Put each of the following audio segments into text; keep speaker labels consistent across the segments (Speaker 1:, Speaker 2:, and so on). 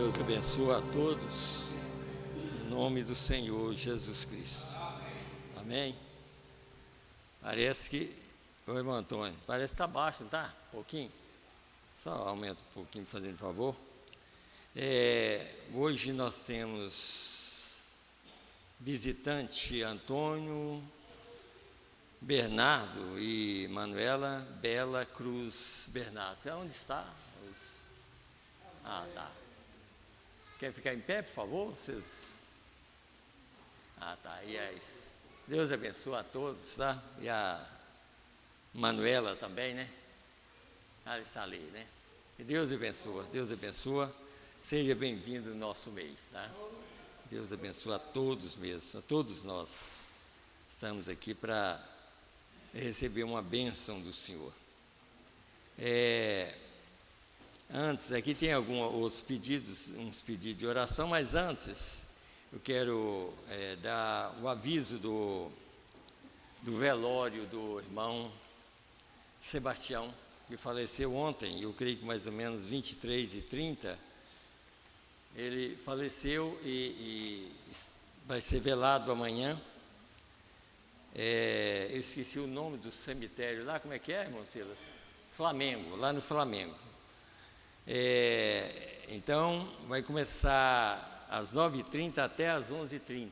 Speaker 1: Deus abençoe a todos, em nome do Senhor Jesus Cristo. Amém? Parece que... Oi, irmão Antônio, parece que está baixo, não está? Um pouquinho? Só aumenta um pouquinho, fazendo favor. Hoje nós temos visitante Antônio, Bernardo e Manuela Bela Cruz Bernardo. Onde está? Tá. Quer ficar em pé, por favor? Vocês... tá. E é isso. Deus abençoe a todos, tá? E a Manuela também, né? Ela está ali, né? E Deus abençoe, Deus abençoe. Seja bem-vindo no nosso meio, tá? Deus abençoe a todos mesmo, a todos nós. Estamos aqui para receber uma bênção do Senhor. Antes, aqui tem alguns outros pedidos, uns pedidos de oração, mas antes eu quero dar o aviso do velório do irmão Sebastião, que faleceu ontem, eu creio que mais ou menos 23h30, ele faleceu e vai ser velado amanhã. Eu esqueci o nome do cemitério lá, como é que é, irmão Silas? Flamengo, lá no Flamengo. Então, vai começar às 9h30 até às 11h30,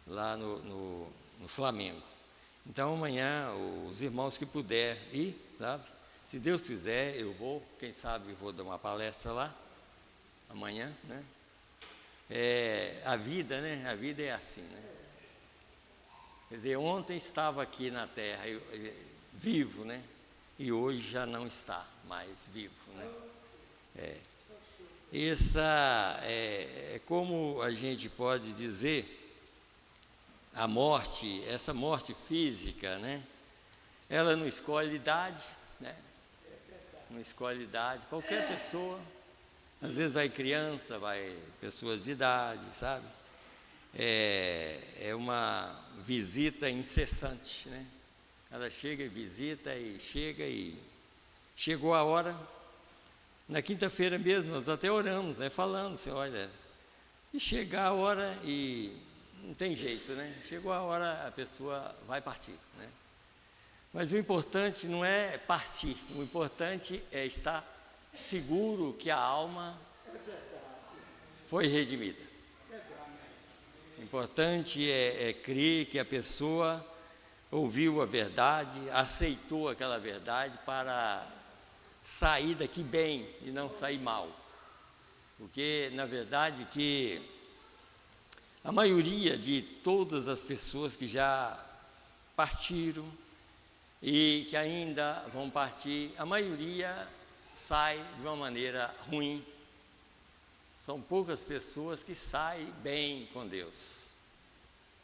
Speaker 1: lá no Flamengo. Então, amanhã, os irmãos que puder ir, sabe? Se Deus quiser, eu vou, quem sabe eu vou dar uma palestra lá, amanhã, né? A vida, né? A vida é assim, né? Quer dizer, ontem estava aqui na terra, vivo, né? E hoje já não está mais vivo, né? Essa como a gente pode dizer, a morte, essa morte física, né? Ela não escolhe idade, né? Não escolhe idade, qualquer pessoa, às vezes vai criança, vai pessoas de idade, sabe? É uma visita incessante, né? Ela chega e visita e chega e... Chegou a hora, na quinta-feira mesmo, nós até oramos, né? Falando assim, olha... E chegar a hora e... Não tem jeito, né? Chegou a hora, a pessoa vai partir, né? Mas o importante não é partir, o importante é estar seguro que a alma foi redimida. O importante é crer que a pessoa ouviu a verdade, aceitou aquela verdade para sair daqui bem e não sair mal. Porque, na verdade, que a maioria de todas as pessoas que já partiram e que ainda vão partir, a maioria sai de uma maneira ruim. São poucas pessoas que saem bem com Deus.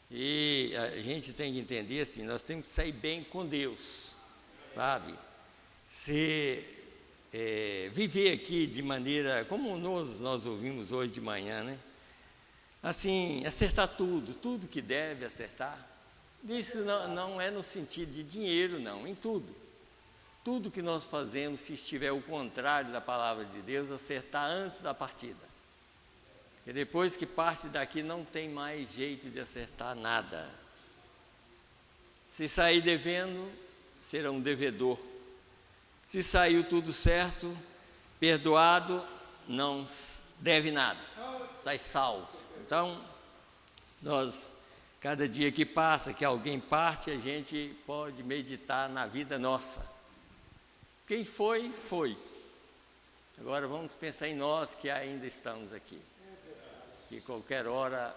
Speaker 1: E a gente tem que entender assim, nós temos que sair bem com Deus, sabe? Viver aqui de maneira, como nós ouvimos hoje de manhã, né? Assim, acertar tudo que deve acertar. Isso não é no sentido de dinheiro, não, em tudo. Tudo que nós fazemos, que estiver o contrário da palavra de Deus, acertar antes da partida. E depois que parte daqui, não tem mais jeito de acertar nada. Se sair devendo, será um devedor. Se saiu tudo certo, perdoado, não deve nada, sai salvo. Então, cada dia que passa, que alguém parte, a gente pode meditar na vida nossa. Quem foi, foi. Agora vamos pensar em nós que ainda estamos aqui. Que qualquer hora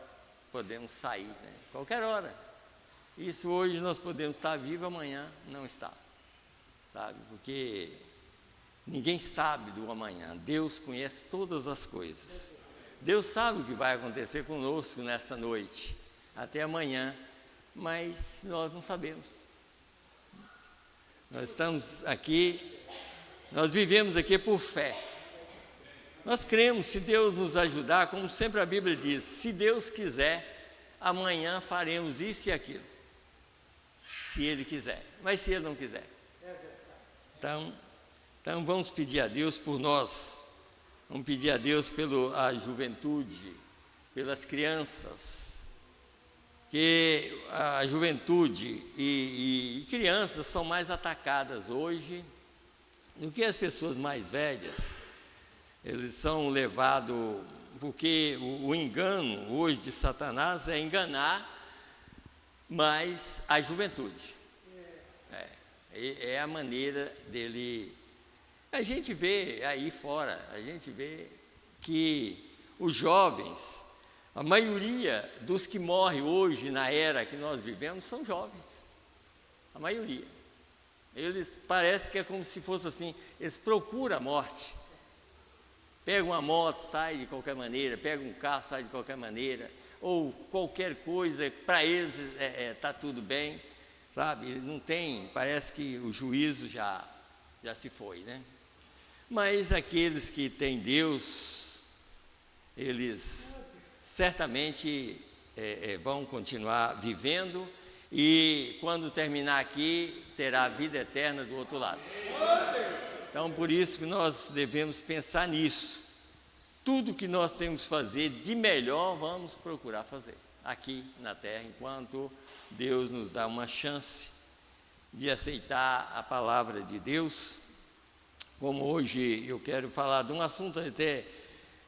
Speaker 1: podemos sair, né? Qualquer hora. Isso hoje nós podemos estar vivos, amanhã não está. Sabe? Porque ninguém sabe do amanhã. Deus conhece todas as coisas. Deus sabe o que vai acontecer conosco nessa noite, até amanhã, mas nós não sabemos. Nós estamos aqui, nós vivemos aqui por fé. Nós cremos, se Deus nos ajudar, como sempre a Bíblia diz, se Deus quiser, amanhã faremos isso e aquilo. Se Ele quiser, mas se Ele não quiser. Então vamos pedir a Deus por nós, Vamos pedir a Deus pela juventude, pelas crianças, que a juventude e crianças são mais atacadas hoje do que as pessoas mais velhas. Eles são levados, porque o engano hoje de Satanás é enganar mais a juventude. É a maneira dele. A gente vê aí fora, a gente vê que os jovens, a maioria dos que morrem hoje na era que nós vivemos são jovens. A maioria. Eles parece que é como se fosse assim, eles procuram a morte. Pega uma moto, sai de qualquer maneira, pega um carro, sai de qualquer maneira, ou qualquer coisa, para eles está tudo bem, sabe? Não tem, parece que o juízo já se foi, né? Mas aqueles que têm Deus, eles certamente vão continuar vivendo, e quando terminar aqui, terá a vida eterna do outro lado. Então, por isso que nós devemos pensar nisso. Tudo que nós temos que fazer de melhor, vamos procurar fazer aqui na terra, enquanto Deus nos dá uma chance de aceitar a palavra de Deus. Como hoje eu quero falar de um assunto até,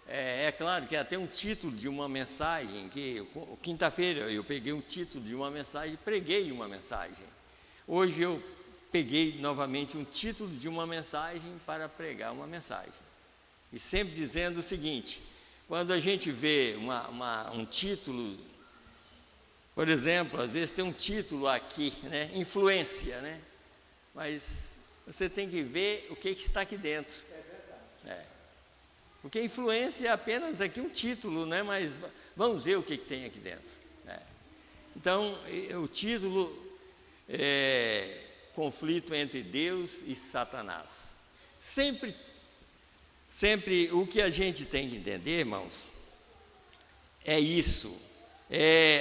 Speaker 1: é claro que é até um título de uma mensagem, que quinta-feira eu peguei um título de uma mensagem e preguei uma mensagem. Hoje eu peguei novamente um título de uma mensagem para pregar uma mensagem. E sempre dizendo o seguinte: quando a gente vê um título, por exemplo, às vezes tem um título aqui, né, influência, né? Mas você tem que ver o que está aqui dentro. Porque influência é apenas aqui um título, né? Mas vamos ver o que tem aqui dentro. Então, o título é conflito entre Deus e Satanás. Sempre o que a gente tem que entender, irmãos, é isso.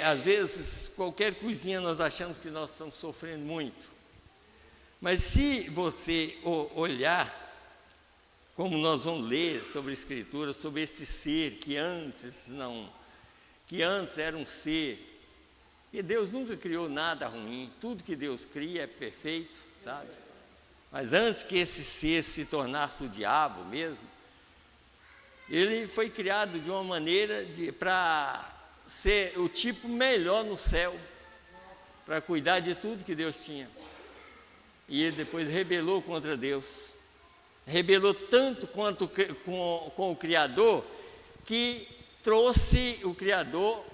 Speaker 1: Às vezes, qualquer coisinha nós achamos que nós estamos sofrendo muito. Mas se você olhar, como nós vamos ler sobre a Escritura, sobre esse ser que antes era um ser, e Deus nunca criou nada ruim, tudo que Deus cria é perfeito, sabe? Mas antes que esse ser se tornasse o diabo mesmo, ele foi criado de uma maneira para ser o tipo melhor no céu, para cuidar de tudo que Deus tinha. E ele depois rebelou contra Deus. Rebelou tanto quanto com o Criador, que trouxe o Criador,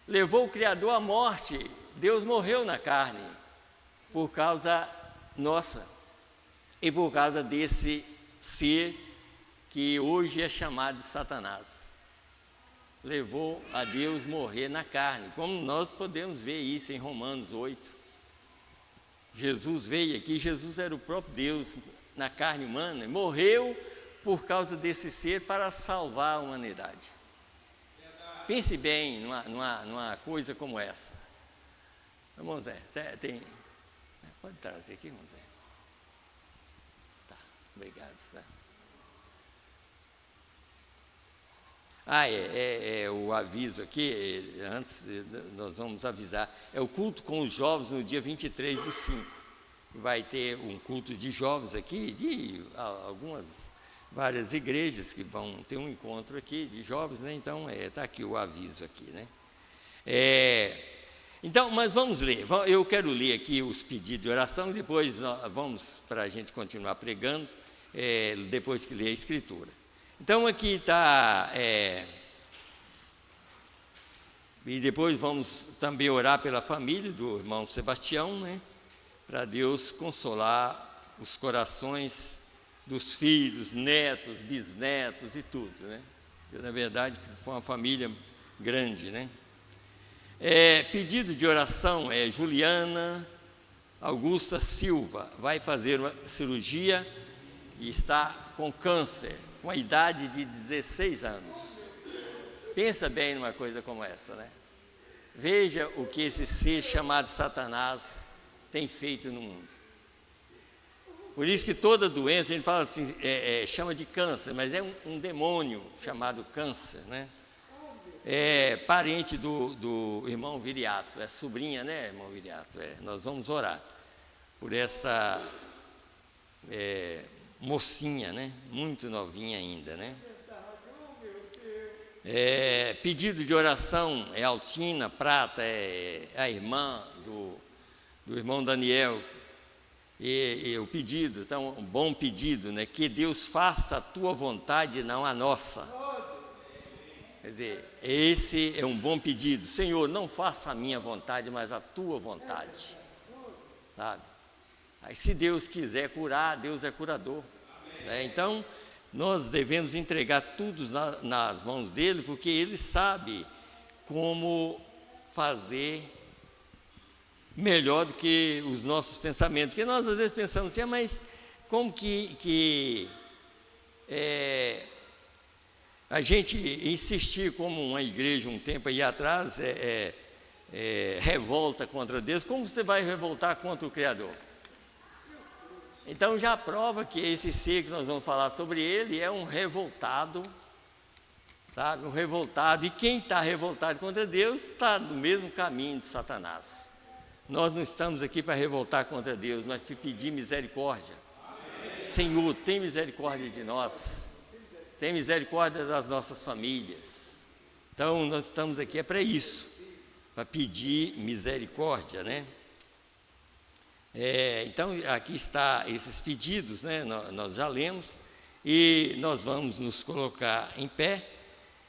Speaker 1: levou o Criador à morte. Deus morreu na carne, por causa nossa, e por causa desse ser que hoje é chamado de Satanás. Levou a Deus morrer na carne, como nós podemos ver isso em Romanos 8. Jesus veio aqui, Jesus era o próprio Deus na carne humana, morreu por causa desse ser para salvar a humanidade. Pense bem numa coisa como essa. Irmão Zé, pode trazer aqui, irmão Zé? Tá, obrigado. Tá. O aviso aqui, antes nós vamos avisar, é o culto com os jovens no dia 23/5. Vai ter um culto de jovens aqui, de várias igrejas que vão ter um encontro aqui de jovens, né? Então, está aqui o aviso aqui, né? Então, mas vamos ler, eu quero ler aqui os pedidos de oração, e depois vamos, para a gente continuar pregando, depois que ler a Escritura. Então, aqui está, e depois vamos também orar pela família do irmão Sebastião, né? Para Deus consolar os corações dos filhos, netos, bisnetos e tudo, né? Na verdade, foi uma família grande, né? Pedido de oração é Juliana Augusta Silva, vai fazer uma cirurgia e está com câncer, com a idade de 16 anos. Pensa bem numa coisa como essa, né? Veja o que esse ser chamado Satanás tem feito no mundo. Por isso que toda doença, a gente fala assim, chama de câncer, mas é um demônio chamado câncer, né? É parente do irmão Viriato, é sobrinha, né, irmão Viriato? Nós vamos orar por essa mocinha, né? Muito novinha ainda, né? Pedido de oração é Altina Prata, é a irmã do irmão Daniel. E o pedido, então, um bom pedido, né? Que Deus faça a tua vontade e não a nossa. Quer dizer, esse é um bom pedido. Senhor, não faça a minha vontade, mas a tua vontade. Sabe? Aí, se Deus quiser curar, Deus é curador. Né? Então, nós devemos entregar tudo nas mãos dele, porque ele sabe como fazer melhor do que os nossos pensamentos. Porque nós, às vezes, pensamos assim, mas como que a gente insistir, como uma igreja um tempo aí atrás, revolta contra Deus, como você vai revoltar contra o Criador? Então já prova que esse ser que nós vamos falar sobre ele é um revoltado, sabe? Um revoltado, e quem está revoltado contra Deus está no mesmo caminho de Satanás. Nós não estamos aqui para revoltar contra Deus, nós para pedir misericórdia. Senhor, tem misericórdia de nós. Tem misericórdia das nossas famílias. Então, nós estamos aqui para isso, para pedir misericórdia, né? Então, aqui está esses pedidos, né? Nós já lemos, e nós vamos nos colocar em pé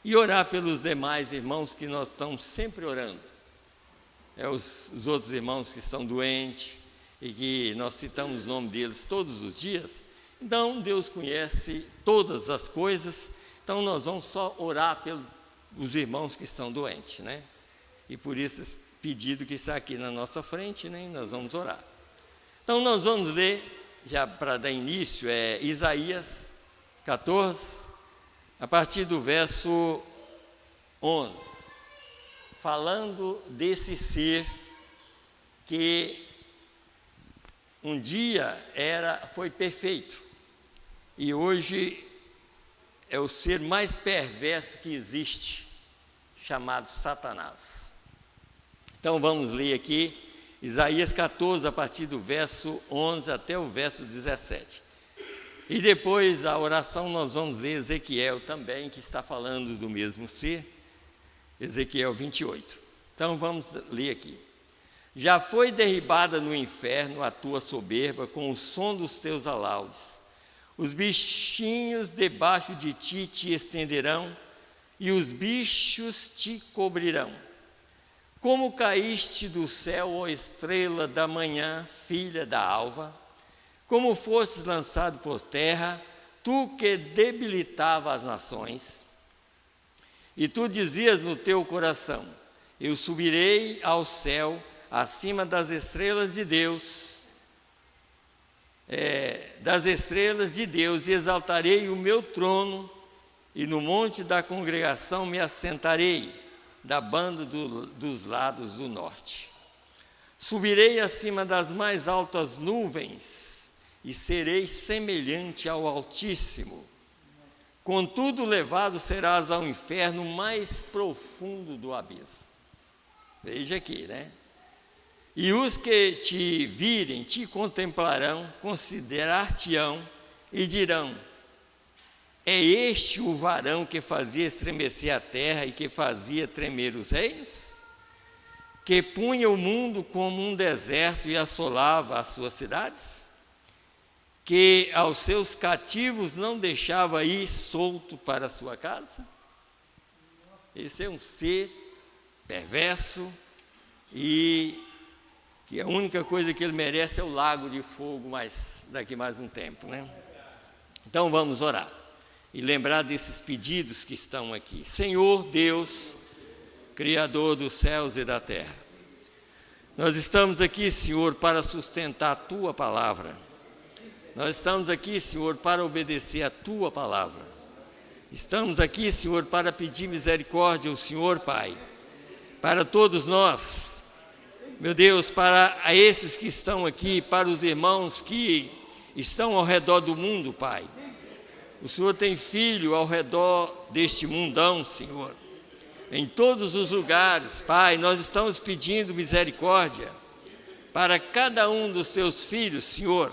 Speaker 1: e orar pelos demais irmãos que nós estamos sempre orando. Os outros irmãos que estão doentes e que nós citamos o nome deles todos os dias. Então, Deus conhece todas as coisas, então nós vamos só orar pelos irmãos que estão doentes, né? E por isso, esse pedido que está aqui na nossa frente, né? Nós vamos orar. Então, nós vamos ler, já para dar início, Isaías 14, a partir do verso 11, falando desse ser que um dia foi perfeito, e hoje é o ser mais perverso que existe, chamado Satanás. Então vamos ler aqui, Isaías 14, a partir do verso 11 até o verso 17. E depois a oração nós vamos ler Ezequiel também, que está falando do mesmo ser, Ezequiel 28. Então vamos ler aqui. Já foi derribada no inferno a tua soberba com o som dos teus alaudes. Os bichinhos debaixo de ti te estenderão e os bichos te cobrirão. Como caíste do céu, ó estrela da manhã, filha da alva, como fostes lançado por terra, tu que debilitava as nações, e tu dizias no teu coração, eu subirei ao céu, acima das estrelas de Deus, e exaltarei o meu trono, e no monte da congregação me assentarei, da banda dos lados do norte. Subirei acima das mais altas nuvens, e serei semelhante ao Altíssimo. Contudo, levado serás ao inferno mais profundo do abismo. Veja aqui, né? E os que te virem, te contemplarão, considerar-te-ão e dirão, é este o varão que fazia estremecer a terra e que fazia tremer os reinos? Que punha o mundo como um deserto e assolava as suas cidades? Que aos seus cativos não deixava ir solto para a sua casa? Esse é um ser perverso e que a única coisa que ele merece é o lago de fogo, mas daqui mais um tempo, né? Então vamos orar e lembrar desses pedidos que estão aqui. Senhor Deus, Criador dos céus e da terra, nós estamos aqui, Senhor, para sustentar a Tua palavra. Nós estamos aqui, Senhor, para obedecer a Tua palavra. Estamos aqui, Senhor, para pedir misericórdia ao Senhor, Pai, para todos nós, meu Deus, para esses que estão aqui, para os irmãos que estão ao redor do mundo, Pai. O Senhor tem filho ao redor deste mundão, Senhor. Em todos os lugares, Pai, nós estamos pedindo misericórdia para cada um dos teus filhos, Senhor.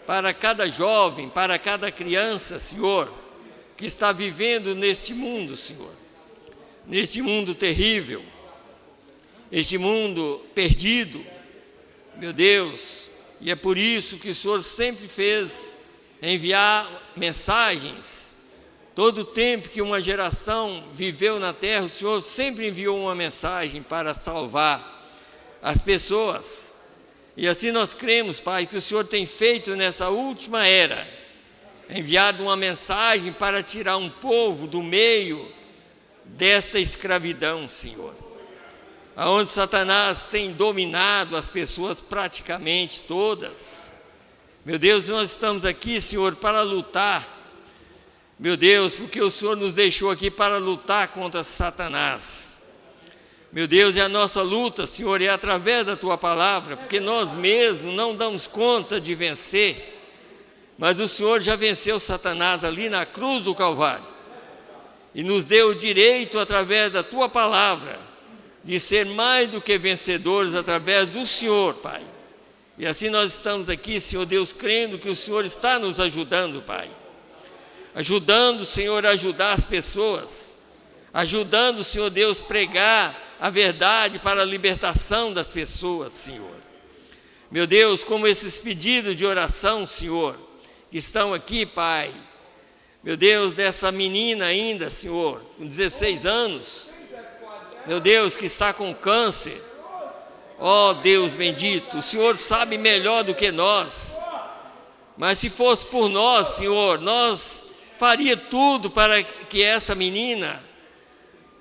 Speaker 1: Para cada jovem, para cada criança, Senhor, que está vivendo neste mundo, Senhor. Neste mundo terrível, este mundo perdido, meu Deus. E é por isso que o Senhor sempre fez enviar mensagens. Todo o tempo que uma geração viveu na terra, o Senhor sempre enviou uma mensagem para salvar as pessoas. E assim nós cremos, Pai, que o Senhor tem feito nessa última era, enviado uma mensagem para tirar um povo do meio desta escravidão, Senhor. Aonde Satanás tem dominado as pessoas praticamente todas. Meu Deus, nós estamos aqui, Senhor, para lutar. Meu Deus, porque o Senhor nos deixou aqui para lutar contra Satanás. Meu Deus, e a nossa luta, Senhor, é através da Tua palavra, porque nós mesmos não damos conta de vencer, mas o Senhor já venceu Satanás ali na cruz do Calvário, e nos deu o direito, através da Tua palavra, de ser mais do que vencedores através do Senhor, Pai. E assim nós estamos aqui, Senhor Deus, crendo que o Senhor está nos ajudando, Pai. Ajudando, Senhor, a ajudar as pessoas, ajudando, Senhor Deus, pregar a verdade para a libertação das pessoas, Senhor. Meu Deus, como esses pedidos de oração, Senhor, que estão aqui, Pai. Meu Deus, dessa menina ainda, Senhor, com 16 anos, meu Deus, que está com câncer. Ó Deus bendito, o Senhor sabe melhor do que nós, mas se fosse por nós, Senhor, nós faria tudo para que essa menina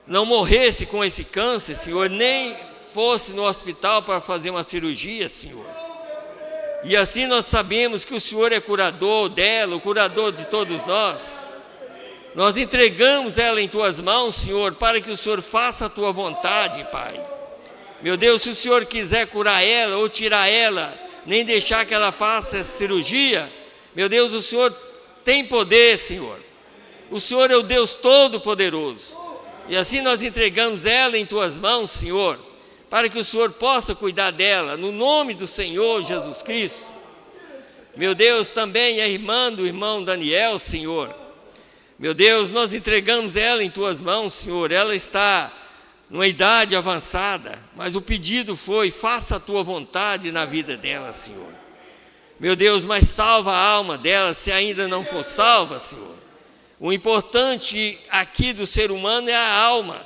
Speaker 1: não morresse com esse câncer, Senhor, nem fosse no hospital para fazer uma cirurgia, Senhor. E assim nós sabemos que o Senhor é curador dela, o curador de todos nós. Nós entregamos ela em Tuas mãos, Senhor, para que o Senhor faça a Tua vontade, Pai. Meu Deus, se o Senhor quiser curar ela ou tirar ela, nem deixar que ela faça essa cirurgia, meu Deus, o Senhor tem poder, Senhor. O Senhor é o Deus Todo-Poderoso. E assim nós entregamos ela em Tuas mãos, Senhor, para que o Senhor possa cuidar dela, no nome do Senhor Jesus Cristo. Meu Deus, também a irmã do irmão Daniel, Senhor. Meu Deus, nós entregamos ela em Tuas mãos, Senhor. Ela está numa idade avançada, mas o pedido foi: faça a Tua vontade na vida dela, Senhor. Meu Deus, mas salva a alma dela, se ainda não for salva, Senhor. O importante aqui do ser humano é a alma,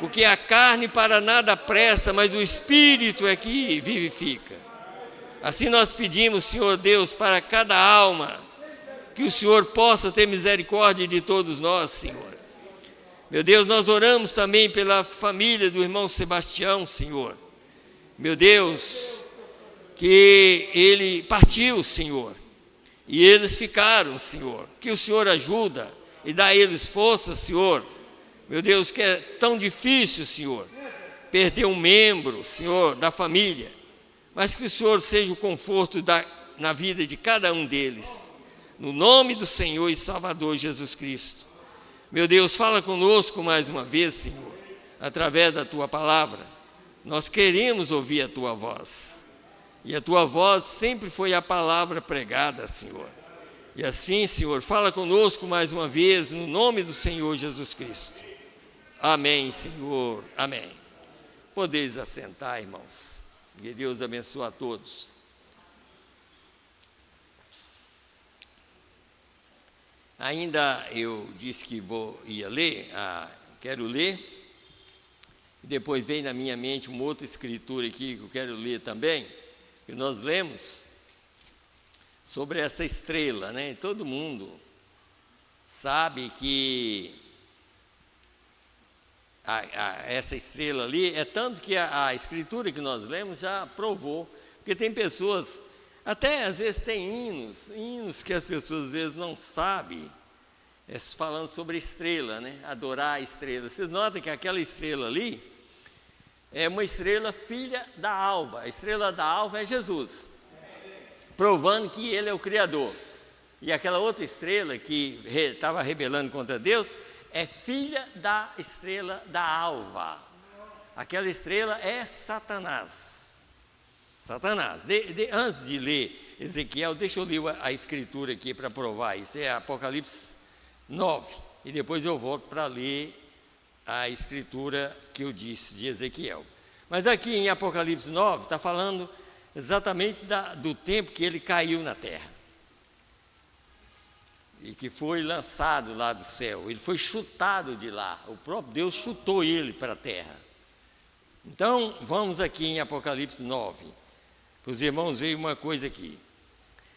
Speaker 1: porque a carne para nada presta, mas o Espírito é que vivifica. Assim nós pedimos, Senhor Deus, para cada alma, que o Senhor possa ter misericórdia de todos nós, Senhor. Meu Deus, nós oramos também pela família do irmão Sebastião, Senhor. Meu Deus, que ele partiu, Senhor, e eles ficaram, Senhor. Que o Senhor ajuda e dá a eles força, Senhor. Meu Deus, que é tão difícil, Senhor, perder um membro, Senhor, da família, mas que o Senhor seja o conforto na vida de cada um deles, no nome do Senhor e Salvador Jesus Cristo. Meu Deus, fala conosco mais uma vez, Senhor, através da Tua palavra. Nós queremos ouvir a Tua voz, e a Tua voz sempre foi a palavra pregada, Senhor. E assim, Senhor, fala conosco mais uma vez, no nome do Senhor Jesus Cristo. Amém, Senhor, amém. Podeis assentar, irmãos. Que Deus abençoe a todos. Ainda eu disse que ia ler, quero ler, e depois veio na minha mente uma outra escritura aqui que eu quero ler também, que nós lemos sobre essa estrela, né? Todo mundo sabe que essa estrela ali, é tanto que a escritura que nós lemos já provou, porque tem pessoas, até às vezes tem hinos que as pessoas às vezes não sabem, falando sobre estrela, né? Adorar a estrela. Vocês notam que aquela estrela ali é uma estrela filha da alva. A estrela da alva é Jesus. provando que ele é o Criador. E aquela outra estrela que estava rebelando contra Deus é filha da estrela da alva. Aquela estrela é Satanás. Satanás. Antes de ler Ezequiel, deixa eu ler a escritura aqui para provar. Isso é Apocalipse 9. E depois eu volto para ler a escritura que eu disse de Ezequiel. Mas aqui em Apocalipse 9 está falando exatamente do tempo que ele caiu na terra. E que foi lançado lá do céu. Ele foi chutado de lá. O próprio Deus chutou ele para a terra. Então, vamos aqui em Apocalipse 9. Para os irmãos verem uma coisa aqui.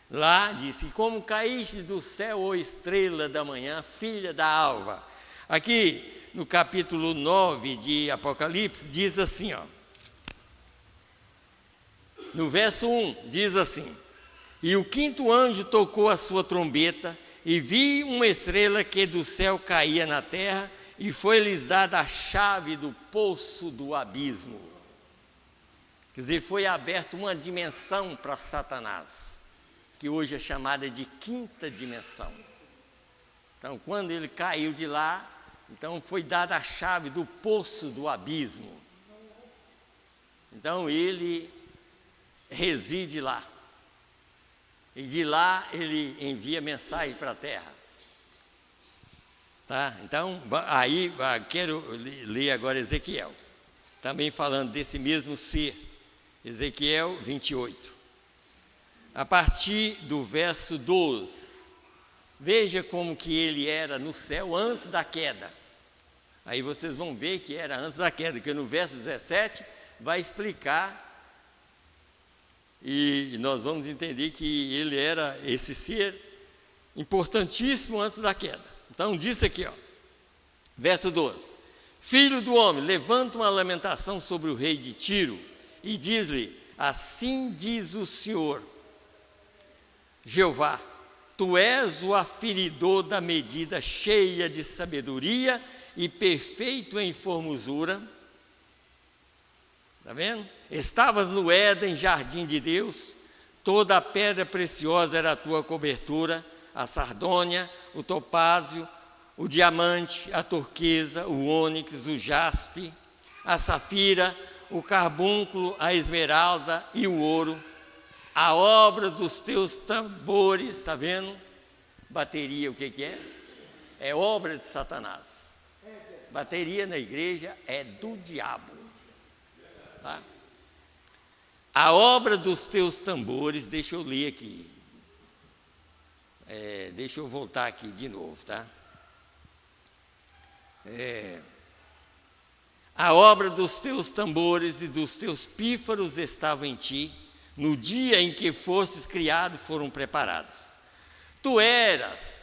Speaker 1: Lá disse: como caíste do céu, ó estrela da manhã, filha da alva. Aqui no capítulo 9 de Apocalipse diz assim, ó. No verso 1 diz assim: e o quinto anjo tocou a sua trombeta, e vi uma estrela que do céu caía na terra, e foi-lhes dada a chave do poço do abismo. Quer dizer, foi aberta uma dimensão para Satanás, que hoje é chamada de quinta dimensão. Então, quando ele caiu de lá, então foi dada a chave do poço do abismo. Então, ele reside lá. E de lá ele envia mensagem para a terra. Tá? Então, aí quero ler agora Ezequiel. Também falando desse mesmo ser. Ezequiel 28. A partir do verso 12. Veja como que ele era no céu antes da queda. Aí vocês vão ver que era antes da queda, porque no verso 17 vai explicar. E nós vamos entender que ele era esse ser importantíssimo antes da queda. Então diz aqui, ó, verso 12: filho do homem, levanta uma lamentação sobre o rei de Tiro e diz-lhe: assim diz o Senhor Jeová, tu és o aferidor da medida, cheia de sabedoria e perfeito em formosura. Está vendo? Estavas no Éden, jardim de Deus, toda a pedra preciosa era a tua cobertura, a sardônia, o topázio, o diamante, a turquesa, o ônix, o jaspe, a safira, o carbúnculo, a esmeralda e o ouro, a obra dos teus tambores. Está vendo? Bateria, o que é? É obra de Satanás. Bateria na igreja é do diabo. Tá? A obra dos teus tambores, deixa eu ler aqui. Deixa eu voltar aqui de novo, tá? A obra dos teus tambores e dos teus pífaros estava em ti, no dia em que fostes criado foram preparados. Tu eras,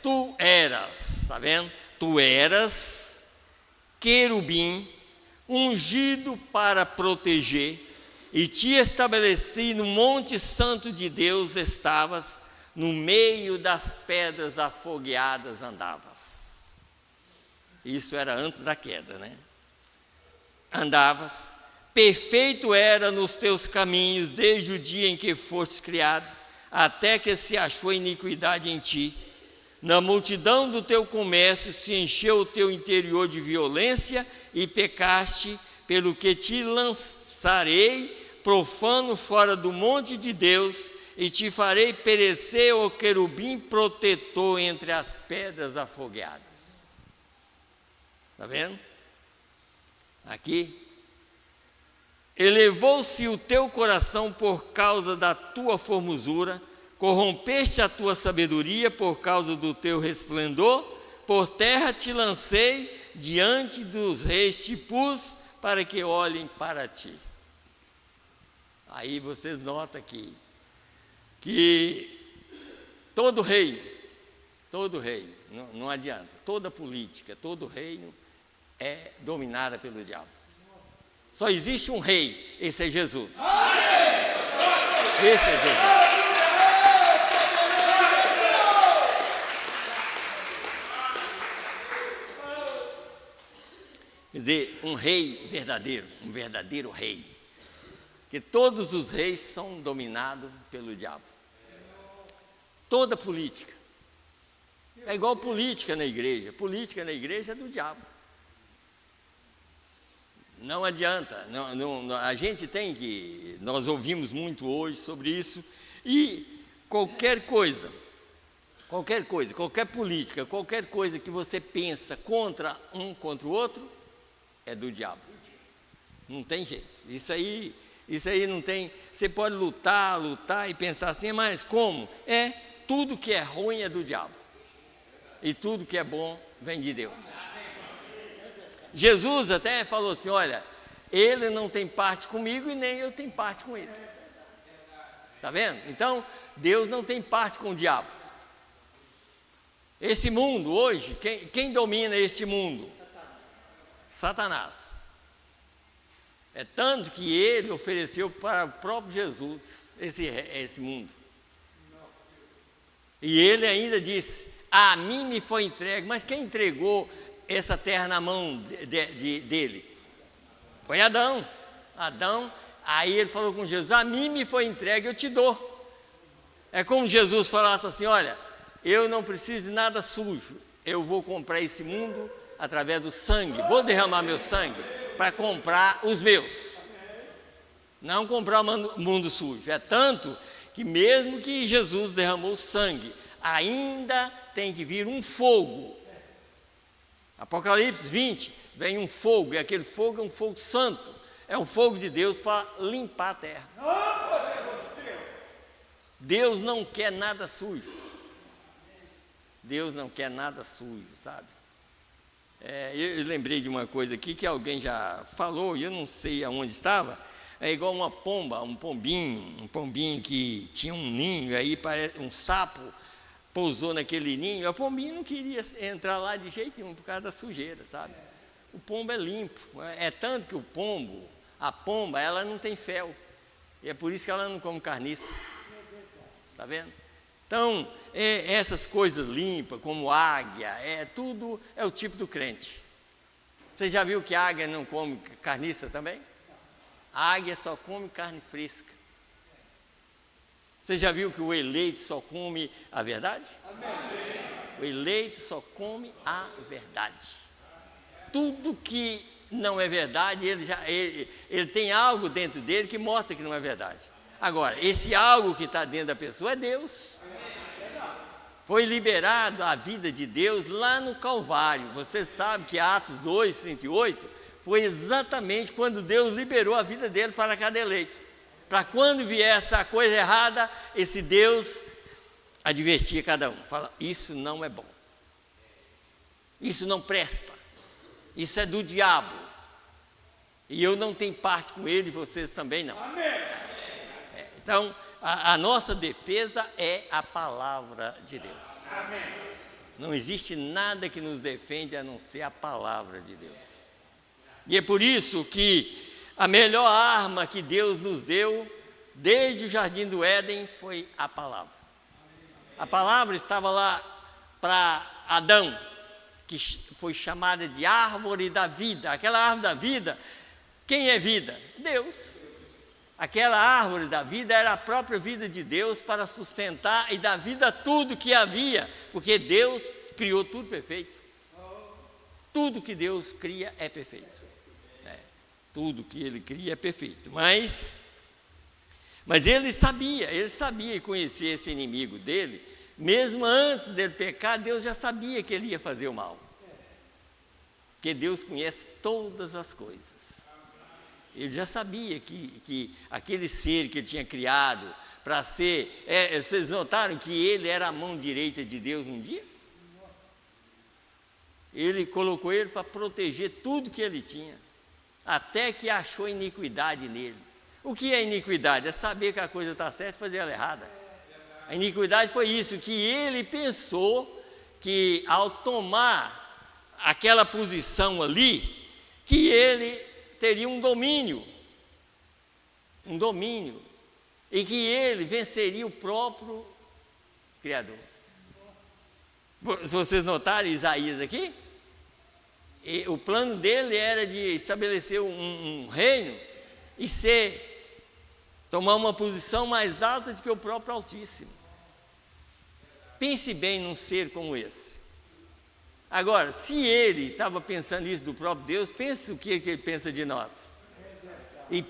Speaker 1: tá vendo? Tu eras querubim, ungido para proteger, e te estabeleci no monte santo de Deus, estavas, no meio das pedras afogueadas andavas. Isso era antes da queda, né? Andavas, perfeito era nos teus caminhos, desde o dia em que fostes criado, até que se achou iniquidade em ti. Na multidão do teu comércio se encheu o teu interior de violência, e pecaste, pelo que te lançarei profano fora do monte de Deus, e te farei perecer, ó querubim protetor, entre as pedras afogueadas. Está vendo? Aqui. Elevou-se o teu coração por causa da tua formosura, corrompeste a tua sabedoria por causa do teu resplendor, por terra te lancei, diante dos reis te pus, para que olhem para ti. Aí vocês notam aqui, que todo reino, não adianta, toda política, todo reino é dominada pelo diabo. Só existe um rei, esse é Jesus. Esse é Jesus. Quer dizer, um rei verdadeiro, um verdadeiro rei. Que todos os reis são dominados pelo diabo. Toda política. É igual política na igreja. Política na igreja é do diabo. Não adianta. A gente tem que... Nós ouvimos muito hoje sobre isso. E qualquer coisa, qualquer política, qualquer coisa que você pensa contra o outro, é do diabo. Não tem jeito. Isso aí não tem... Você pode lutar e pensar assim, mas como? Tudo que é ruim é do diabo. E tudo que é bom vem de Deus. Jesus até falou assim, olha, ele não tem parte comigo e nem eu tenho parte com ele. Está vendo? Então, Deus não tem parte com o diabo. Esse mundo hoje, quem domina este mundo? Satanás. É tanto que ele ofereceu para o próprio Jesus esse mundo. E ele ainda disse, a mim me foi entregue. Mas quem entregou essa terra na mão dele? Foi Adão. Aí ele falou com Jesus, a mim me foi entregue, eu te dou. É como Jesus falasse assim, olha, eu não preciso de nada sujo, eu vou comprar esse mundo através do sangue, vou derramar meu sangue para comprar os meus. Não comprar o mundo sujo. É tanto que mesmo que Jesus derramou sangue, ainda tem que vir um fogo. Apocalipse 20, vem um fogo, e aquele fogo é um fogo santo, é um fogo de Deus para limpar a terra. Deus não quer nada sujo. Deus não quer nada sujo, sabe? Eu lembrei de uma coisa aqui que alguém já falou, e eu não sei aonde estava. É igual uma pomba, um pombinho que tinha um ninho, aí um sapo pousou naquele ninho, a pombinha não queria entrar lá de jeito nenhum por causa da sujeira, sabe? O pombo é limpo, é tanto que a pomba, ela não tem fel, e é por isso que ela não come carniça, tá vendo? Então, essas coisas limpas, como águia, tudo é o tipo do crente. Você já viu que a águia não come carniça também? A águia só come carne fresca. Você já viu que o eleito só come a verdade? Amém. O eleito só come a verdade. Tudo que não é verdade, ele tem algo dentro dele que mostra que não é verdade. Agora, esse algo que está dentro da pessoa é Deus. Foi liberado a vida de Deus lá no Calvário. Você sabe que Atos 2, 38, foi exatamente quando Deus liberou a vida dele para cada eleito. Para quando viesse a coisa errada, esse Deus advertia cada um. Fala, isso não é bom. Isso não presta. Isso é do diabo. E eu não tenho parte com ele e vocês também não. Amém. Então, a nossa defesa é a palavra de Deus. Amém. Não existe nada que nos defende a não ser a palavra de Deus. E é por isso que a melhor arma que Deus nos deu, desde o Jardim do Éden, foi a palavra. A palavra estava lá para Adão, que foi chamada de árvore da vida. Aquela árvore da vida, quem é vida? Deus. Aquela árvore da vida era a própria vida de Deus para sustentar e dar vida a tudo que havia, porque Deus criou tudo perfeito. Tudo que Deus cria é perfeito. Tudo que ele cria é perfeito. Mas ele sabia e conhecia esse inimigo dele, mesmo antes dele pecar, Deus já sabia que ele ia fazer o mal. Porque Deus conhece todas as coisas. Ele já sabia que aquele ser que ele tinha criado para ser... vocês notaram que ele era a mão direita de Deus um dia? Ele colocou ele para proteger tudo que ele tinha, até que achou iniquidade nele. O que é iniquidade? É saber que a coisa está certa e fazer ela errada. A iniquidade foi isso, que ele pensou que ao tomar aquela posição ali, que ele teria um domínio, e que ele venceria o próprio Criador. Se vocês notarem Isaías aqui, o plano dele era de estabelecer um reino e tomar uma posição mais alta do que o próprio Altíssimo. Pense bem num ser como esse. Agora, se ele estava pensando isso do próprio Deus, pense o que ele pensa de nós. E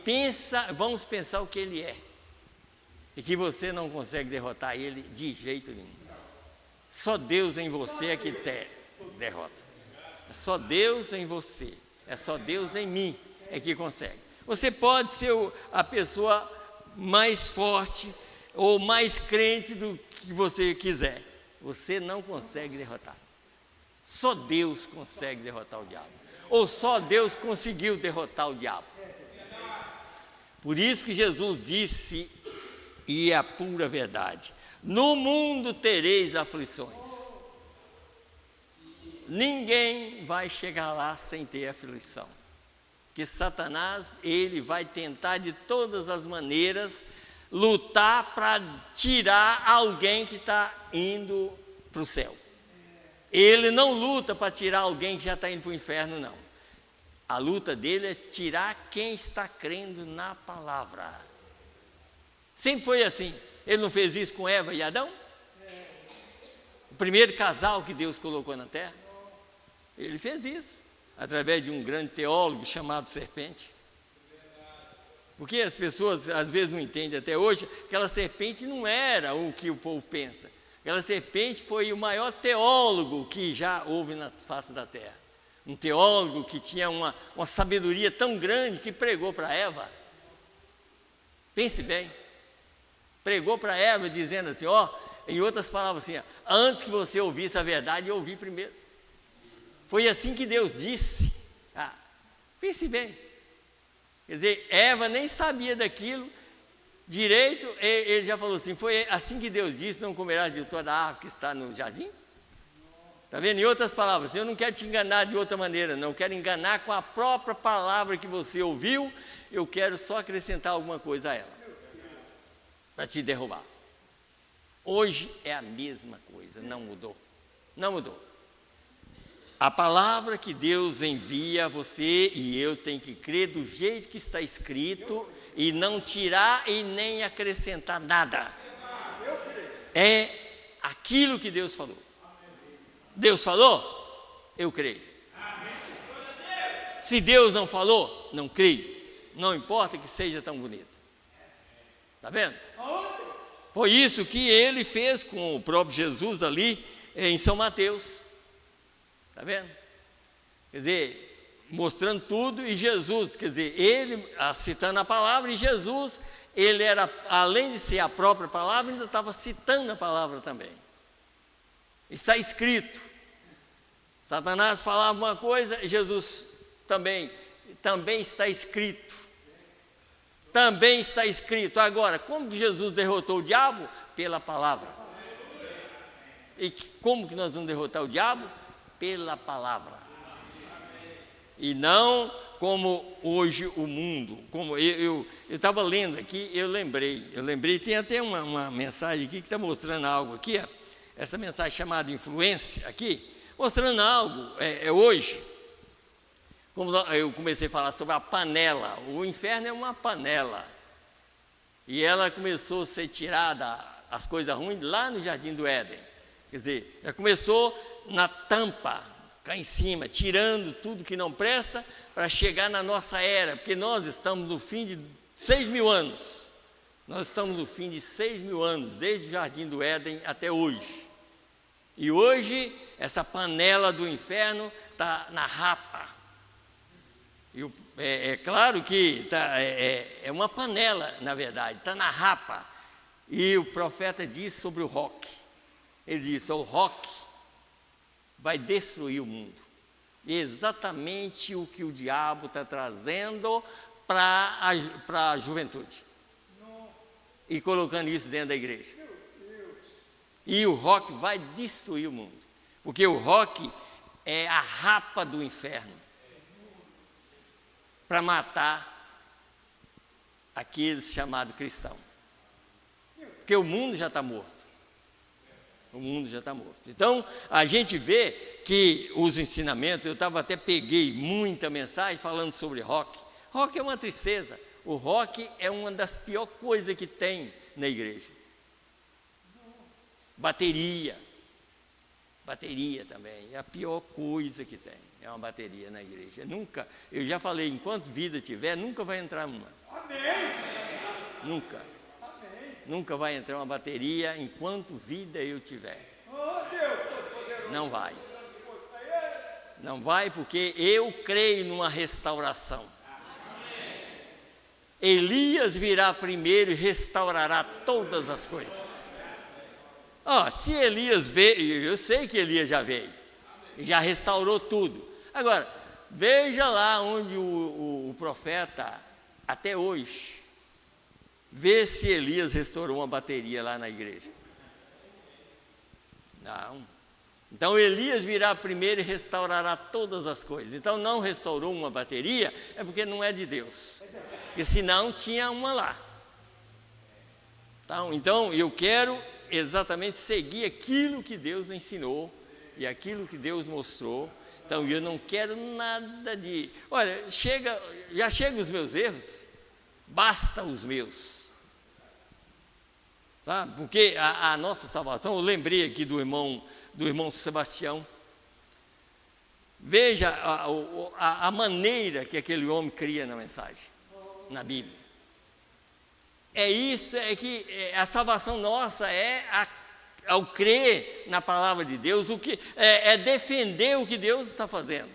Speaker 1: vamos pensar o que ele é. E que você não consegue derrotar ele de jeito nenhum. Só Deus em você é que derrota. É só Deus em você. É só Deus em mim é que consegue. Você pode ser a pessoa mais forte ou mais crente do que você quiser. Você não consegue derrotar. Só Deus consegue derrotar o diabo. Ou só Deus conseguiu derrotar o diabo. Por isso que Jesus disse, e é a pura verdade: no mundo tereis aflições. Ninguém vai chegar lá sem ter aflição. Porque Satanás, ele vai tentar de todas as maneiras lutar para tirar alguém que está indo para o céu. Ele não luta para tirar alguém que já está indo para o inferno, não. A luta dele é tirar quem está crendo na palavra. Sempre foi assim. Ele não fez isso com Eva e Adão? O primeiro casal que Deus colocou na terra? Ele fez isso, através de um grande teólogo chamado Serpente. Porque as pessoas às vezes não entendem até hoje, aquela serpente não era o que o povo pensa. Aquela serpente foi o maior teólogo que já houve na face da terra. Um teólogo que tinha uma sabedoria tão grande que pregou para Eva. Pense bem. Pregou para Eva dizendo assim, em outras palavras assim, antes que você ouvisse a verdade, eu ouvi primeiro. Foi assim que Deus disse. Pense bem. Quer dizer, Eva nem sabia daquilo direito, ele já falou assim, foi assim que Deus disse, não comerás de toda a árvore que está no jardim? Está vendo? Em outras palavras, eu não quero te enganar de outra maneira, não quero enganar com a própria palavra que você ouviu, eu quero só acrescentar alguma coisa a ela, para te derrubar. Hoje é a mesma coisa, não mudou, não mudou. A palavra que Deus envia a você e eu tenho que crer do jeito que está escrito e não tirar e nem acrescentar nada. É aquilo que Deus falou. Deus falou? Eu creio. Se Deus não falou, não creio. Não importa que seja tão bonito. Está vendo? Foi isso que ele fez com o próprio Jesus ali em São Mateus. Está vendo? Quer dizer, mostrando tudo, e Jesus, quer dizer, ele citando a palavra, e Jesus, ele era, além de ser a própria palavra, ainda estava citando a palavra também. Está escrito. Satanás falava uma coisa, Jesus também está escrito. Também está escrito. Agora, como que Jesus derrotou o diabo? Pela palavra. E como que nós vamos derrotar o diabo? Pela palavra. E não como hoje o mundo. Como eu estava lendo aqui, eu lembrei, tem até uma mensagem aqui que está mostrando algo aqui, essa mensagem chamada influência aqui, mostrando algo, hoje, como eu comecei a falar sobre a panela, o inferno é uma panela, e ela começou a ser tirada, as coisas ruins, lá no Jardim do Éden, quer dizer, já começou na tampa, cá em cima, tirando tudo que não presta, para chegar na nossa era, porque nós estamos no fim de 6.000 anos, nós estamos no fim de 6.000 anos, desde o Jardim do Éden até hoje, e hoje, essa panela do inferno está na rapa. É claro que é uma panela, na verdade, está na rapa. E o profeta disse sobre o roque. Ele disse, o roque vai destruir o mundo. E é exatamente o que o diabo está trazendo para a juventude. E colocando isso dentro da igreja. E o roque vai destruir o mundo. Porque o roque é a rapa do inferno. Para matar aqueles chamados cristãos. Porque o mundo já está morto. O mundo já está morto. Então, a gente vê que os ensinamentos, eu até peguei muita mensagem falando sobre rock. Rock é uma tristeza. O rock é uma das piores coisas que tem na igreja. Bateria também, é a pior coisa que tem, é uma bateria na igreja. Nunca, eu já falei, enquanto vida tiver, nunca vai entrar uma.
Speaker 2: Amém.
Speaker 1: Nunca.
Speaker 2: Amém.
Speaker 1: Nunca vai entrar uma bateria enquanto vida eu tiver.
Speaker 2: Oh, Deus Todo-Poderoso.
Speaker 1: Não vai. Não vai, porque eu creio numa restauração. Elias virá primeiro e restaurará todas as coisas. Se Elias veio, eu sei que Elias já veio, já restaurou tudo. Agora, veja lá onde o profeta, até hoje, vê se Elias restaurou uma bateria lá na igreja. Não. Então Elias virá primeiro e restaurará todas as coisas. Então não restaurou uma bateria, é porque não é de Deus. Porque senão tinha uma lá. Então eu quero exatamente seguir aquilo que Deus ensinou e aquilo que Deus mostrou. Então eu não quero nada de... Olha, já chega os meus erros, basta os meus. Sabe? Porque a nossa salvação, eu lembrei aqui do irmão Sebastião. Veja a maneira que aquele homem cria na mensagem, na Bíblia. É que a salvação nossa ao crer na palavra de Deus, é defender o que Deus está fazendo.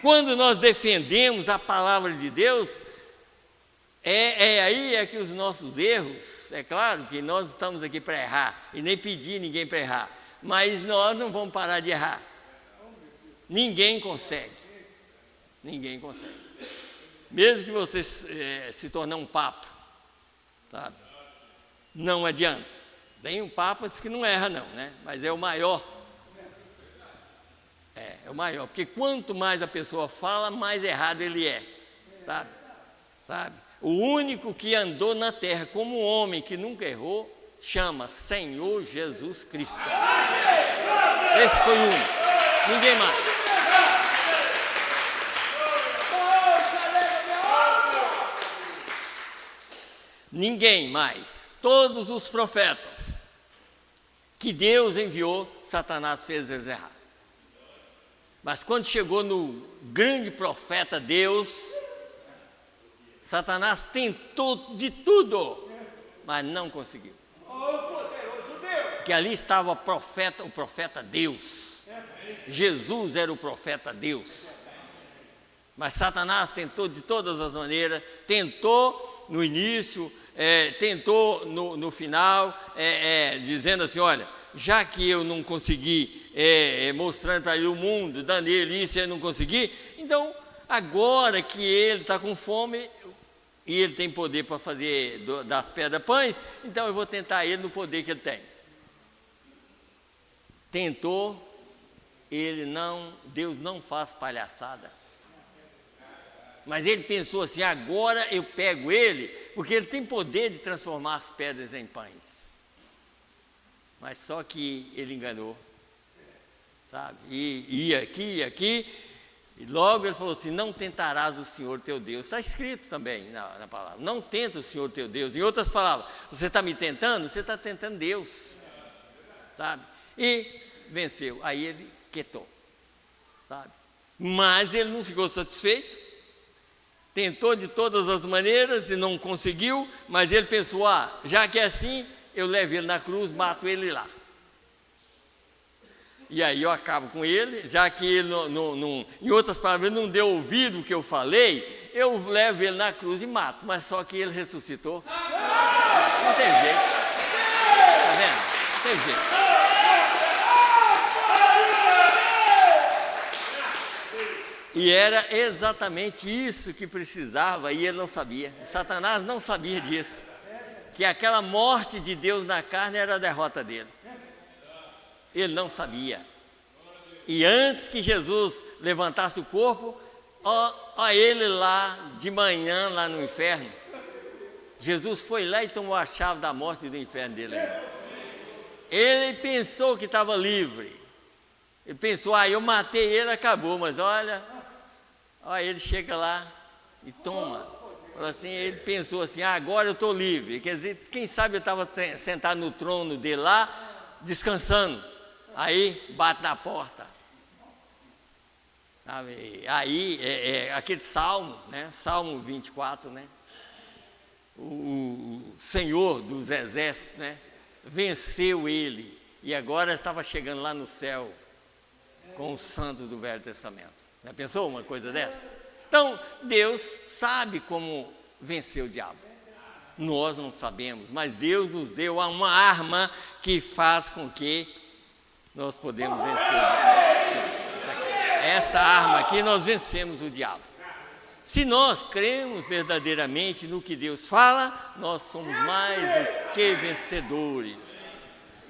Speaker 1: Quando nós defendemos a palavra de Deus, aí que os nossos erros, é claro que nós estamos aqui para errar, e nem pedir ninguém para errar, mas nós não vamos parar de errar. Ninguém consegue. Mesmo que você se tornar um papa, sabe? Não adianta. Tem um papa diz que não erra não, né? Mas é o maior. É o maior, porque quanto mais a pessoa fala, mais errado ele é. Sabe? O único que andou na terra como um homem que nunca errou, chama Senhor Jesus Cristo. Esse foi o único. Ninguém mais. Ninguém mais. Todos os profetas que Deus enviou, Satanás fez eles errar. Mas quando chegou no grande profeta Deus, Satanás tentou de tudo, mas não conseguiu. Porque ali estava o profeta Deus. Jesus era o profeta Deus. Mas Satanás tentou de todas as maneiras, tentou no início, tentou no final, dizendo assim, olha, já que eu não consegui mostrando para ele o mundo, dando ele isso e eu não consegui, então agora que ele está com fome e ele tem poder para fazer das pedras pães, então eu vou tentar ele no poder que ele tem. Tentou, Deus não faz palhaçada. Mas ele pensou assim, agora eu pego ele, porque ele tem poder de transformar as pedras em pães. Mas só que ele enganou, sabe? E ia aqui, e logo ele falou assim, não tentarás o Senhor teu Deus. Está escrito também na palavra, não tenta o Senhor teu Deus. Em outras palavras, você está me tentando? Você está tentando Deus, sabe? E venceu, aí ele quietou, sabe? Mas ele não ficou satisfeito. Tentou de todas as maneiras e não conseguiu, mas ele pensou, já que é assim, eu levo ele na cruz, mato ele lá. E aí eu acabo com ele, já que ele, em outras palavras, ele não deu ouvido o que eu falei, eu levo ele na cruz e mato, mas só que ele ressuscitou. Não tem jeito. Está vendo? Não tem jeito. E era exatamente isso que precisava e ele não sabia. Satanás não sabia disso. Que aquela morte de Deus na carne era a derrota dele. Ele não sabia. E antes que Jesus levantasse o corpo, ó ele lá de manhã, lá no inferno. Jesus foi lá e tomou a chave da morte e do inferno dele. Ele pensou que estava livre. Ele pensou, eu matei ele, acabou, mas olha, ele chega lá e toma. Assim, ele pensou assim, agora eu estou livre. Quer dizer, quem sabe eu estava sentado no trono dele lá, descansando, aí bate na porta. Aí aquele salmo, né? Salmo 24, né? O Senhor dos exércitos, né? Venceu ele e agora estava chegando lá no céu com os santos do Velho Testamento. Já pensou uma coisa dessa? Então, Deus sabe como vencer o diabo. Nós não sabemos, mas Deus nos deu uma arma que faz com que nós podemos vencer o diabo. Essa arma aqui, nós vencemos o diabo. Se nós cremos verdadeiramente no que Deus fala, nós somos mais do que vencedores.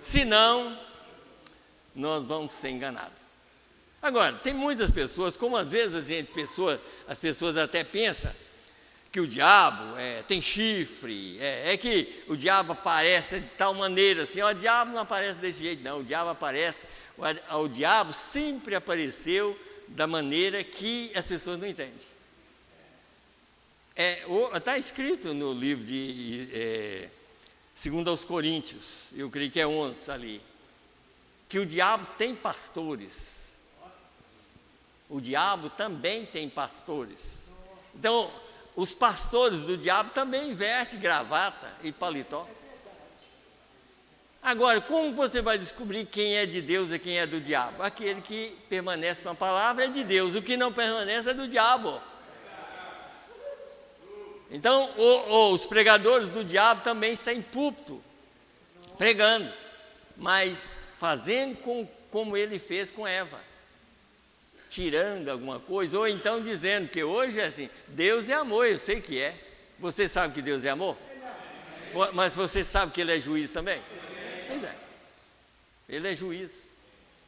Speaker 1: Se não, nós vamos ser enganados. Agora, tem muitas pessoas, como às vezes as pessoas até pensam que o diabo tem chifre, que o diabo aparece de tal maneira assim. O diabo não aparece desse jeito, não. O diabo aparece, o diabo sempre apareceu da maneira que as pessoas não entendem. Está escrito no livro de 2 aos Coríntios, eu creio que é 11 ali, que o diabo tem pastores. O diabo também tem pastores. Então, os pastores do diabo também vestem gravata e paletó. Agora, como você vai descobrir quem é de Deus e quem é do diabo? Aquele que permanece com a palavra é de Deus, o que não permanece é do diabo. Então, os pregadores do diabo também saem em púlpito, pregando, mas fazendo como ele fez com Eva, tirando alguma coisa, ou então dizendo que hoje é assim, Deus é amor, eu sei que é. Você sabe que Deus é amor? Mas você sabe que Ele é juiz também? Pois é, Ele é juiz.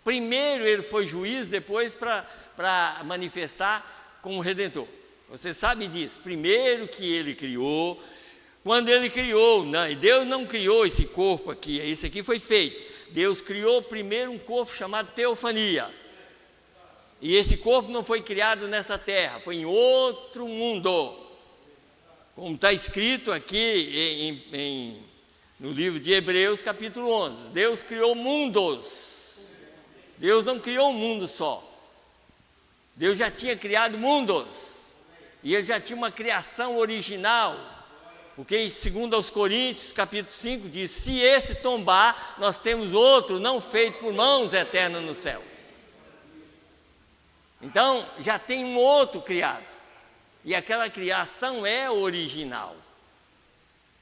Speaker 1: Primeiro Ele foi juiz, depois para manifestar como Redentor. Você sabe disso. Primeiro que Ele criou, quando Ele criou, Deus não criou esse corpo aqui, isso aqui foi feito. Deus criou primeiro um corpo chamado teofania. E esse corpo não foi criado nessa terra, foi em outro mundo. Como está escrito aqui no livro de Hebreus, capítulo 11. Deus criou mundos. Deus não criou um mundo só. Deus já tinha criado mundos. E Ele já tinha uma criação original. Porque em 2 aos Coríntios, capítulo 5, diz: se esse tombar, nós temos outro não feito por mãos eternas no céu. Então, já tem um outro criado. E aquela criação é original.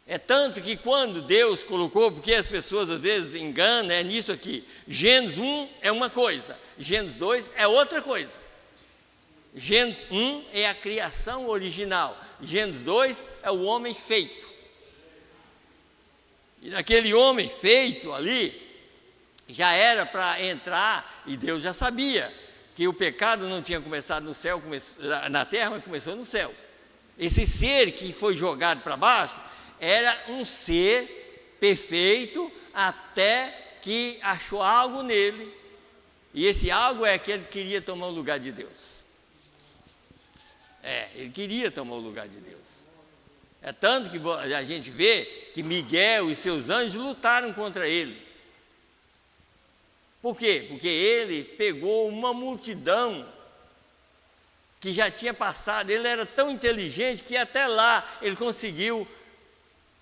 Speaker 1: É tanto que quando Deus colocou, porque as pessoas às vezes enganam, é nisso aqui. Gênesis 1 é uma coisa, Gênesis 2 é outra coisa. Gênesis 1 é a criação original, Gênesis 2 é o homem feito. E naquele homem feito ali, já era para entrar, e Deus já sabia que o pecado não tinha começado no céu, na terra, mas começou no céu. Esse ser que foi jogado para baixo era um ser perfeito até que achou algo nele. E esse algo é aquele que queria tomar o lugar de Deus. Ele queria tomar o lugar de Deus. É tanto que a gente vê que Miguel e seus anjos lutaram contra ele. Por quê? Porque ele pegou uma multidão que já tinha passado. Ele era tão inteligente que até lá ele conseguiu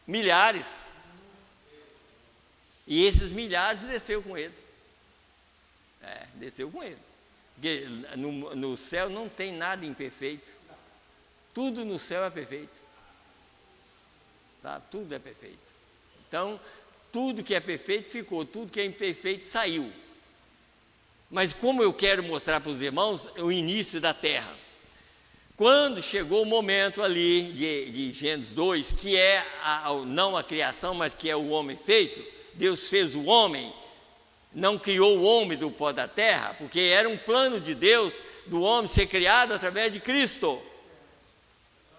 Speaker 1: milhares. E esses milhares desceu com ele. Desceu com ele. Porque no céu não tem nada imperfeito. Tudo no céu é perfeito. Tá? Tudo é perfeito. Então, tudo que é perfeito ficou, tudo que é imperfeito saiu. Mas como eu quero mostrar para os irmãos o início da terra. Quando chegou o momento ali de Gênesis 2, que é não a criação, mas que é o homem feito, Deus fez o homem, não criou o homem do pó da terra, porque era um plano de Deus do homem ser criado através de Cristo.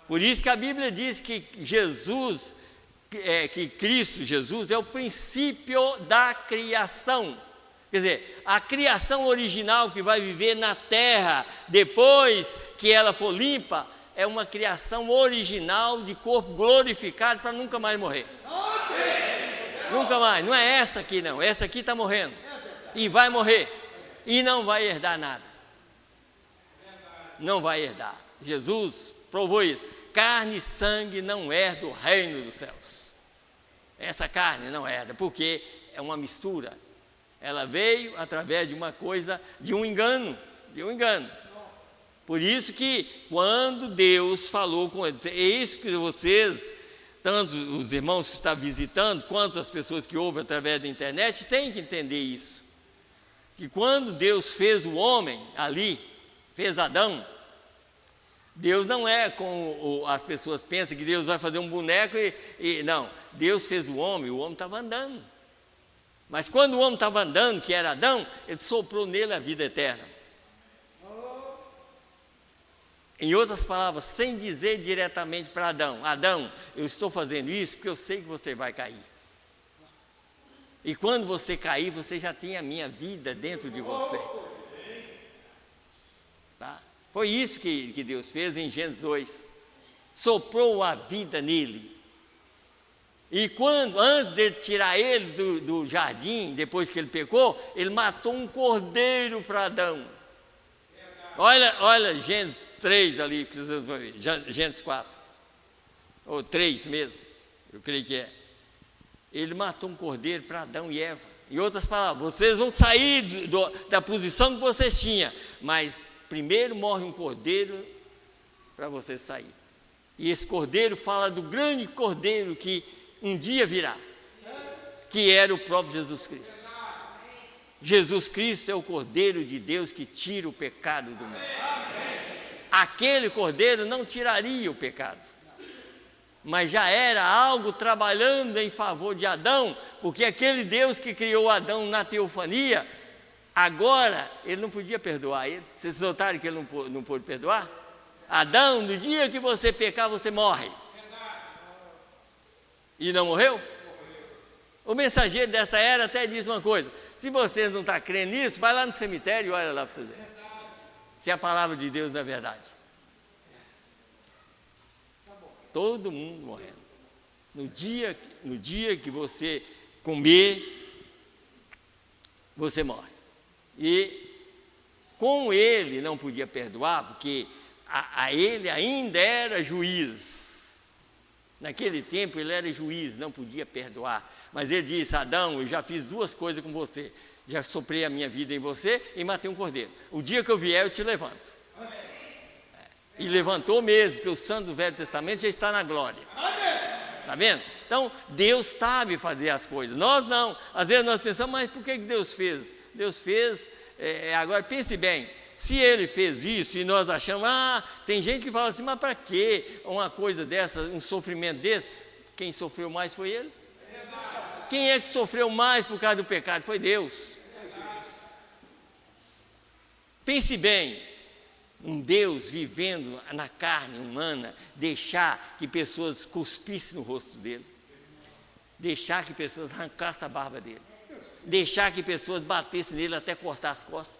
Speaker 1: Por isso que a Bíblia diz que Cristo Jesus é o princípio da criação. Quer dizer, a criação original que vai viver na terra, depois que ela for limpa, é uma criação original de corpo glorificado para nunca mais morrer. Nunca mais. Não é essa aqui, não. Essa aqui está morrendo. E vai morrer. E não vai herdar nada. Não vai herdar. Jesus provou isso. Carne e sangue não herdam o reino dos céus. Essa carne não herda, porque é uma mistura. Ela veio através de uma coisa, de um engano. Por isso que quando Deus falou com ele, é isso que vocês, tanto os irmãos que estão visitando, quanto as pessoas que ouvem através da internet, têm que entender isso. Que quando Deus fez o homem ali, fez Adão, Deus não é como as pessoas pensam que Deus vai fazer um boneco não. Deus fez o homem estava andando. Mas quando o homem estava andando, que era Adão, ele soprou nele a vida eterna. Em outras palavras, sem dizer diretamente para Adão: Adão, eu estou fazendo isso porque eu sei que você vai cair. E quando você cair, você já tem a minha vida dentro de você. Tá? Foi isso que Deus fez em Gênesis 2. Soprou a vida nele. E antes de tirar ele do jardim, depois que ele pecou, ele matou um cordeiro para Adão. Olha Gênesis 3 ali, que vocês vão ver, Gênesis 4, ou 3 mesmo, eu creio que é. Ele matou um cordeiro para Adão e Eva. Em outras palavras, vocês vão sair da posição que vocês tinham, mas primeiro morre um cordeiro para vocês sair. E esse cordeiro fala do grande cordeiro que um dia virá, que era o próprio Jesus Cristo. Jesus Cristo é o Cordeiro de Deus que tira o pecado do mundo. Aquele Cordeiro não tiraria o pecado, mas já era algo trabalhando em favor de Adão, porque aquele Deus que criou Adão na teofania, agora ele não podia perdoar ele. Vocês notaram que ele não pôde perdoar? Adão, no dia que você pecar, você morre. E não morreu? O mensageiro dessa era até diz uma coisa: se vocês não estão crendo nisso, vai lá no cemitério e olha lá para vocês verem. Se a palavra de Deus não é verdade. Todo mundo morrendo. No dia que você comer, você morre. E com ele não podia perdoar, porque a ele ainda era juiz. Naquele tempo ele era juiz, não podia perdoar. Mas ele disse: Adão, eu já fiz 2 coisas com você. Já soprei a minha vida em você e matei um cordeiro. O dia que eu vier, eu te levanto. E levantou mesmo, porque o santo do Velho Testamento já está na glória. Está vendo? Então, Deus sabe fazer as coisas. Nós não. Às vezes nós pensamos: mas por que Deus fez? Deus fez, agora pense bem. Se ele fez isso e nós achamos, tem gente que fala assim: mas para que uma coisa dessa, um sofrimento desse? Quem sofreu mais foi ele. Quem é que sofreu mais por causa do pecado? Foi Deus. Pense bem, um Deus vivendo na carne humana, deixar que pessoas cuspissem no rosto dele, deixar que pessoas arrancassem a barba dele, deixar que pessoas batessem nele até cortar as costas,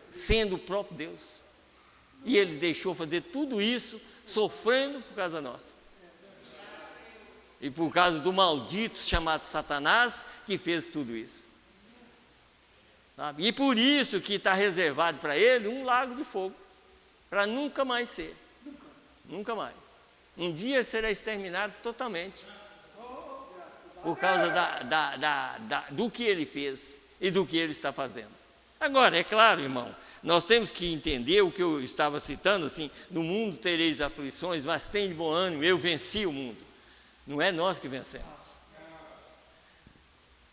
Speaker 1: sendo o próprio Deus. E ele deixou fazer tudo isso, sofrendo por causa nossa. E por causa do maldito chamado Satanás, que fez tudo isso. Sabe? E por isso que está reservado para ele um lago de fogo, para nunca mais ser. Nunca mais. Um dia será exterminado totalmente, por causa do que ele fez e do que ele está fazendo. Agora, é claro, irmão, nós temos que entender o que eu estava citando, assim: no mundo tereis aflições, mas tem de bom ânimo, eu venci o mundo. Não é nós que vencemos.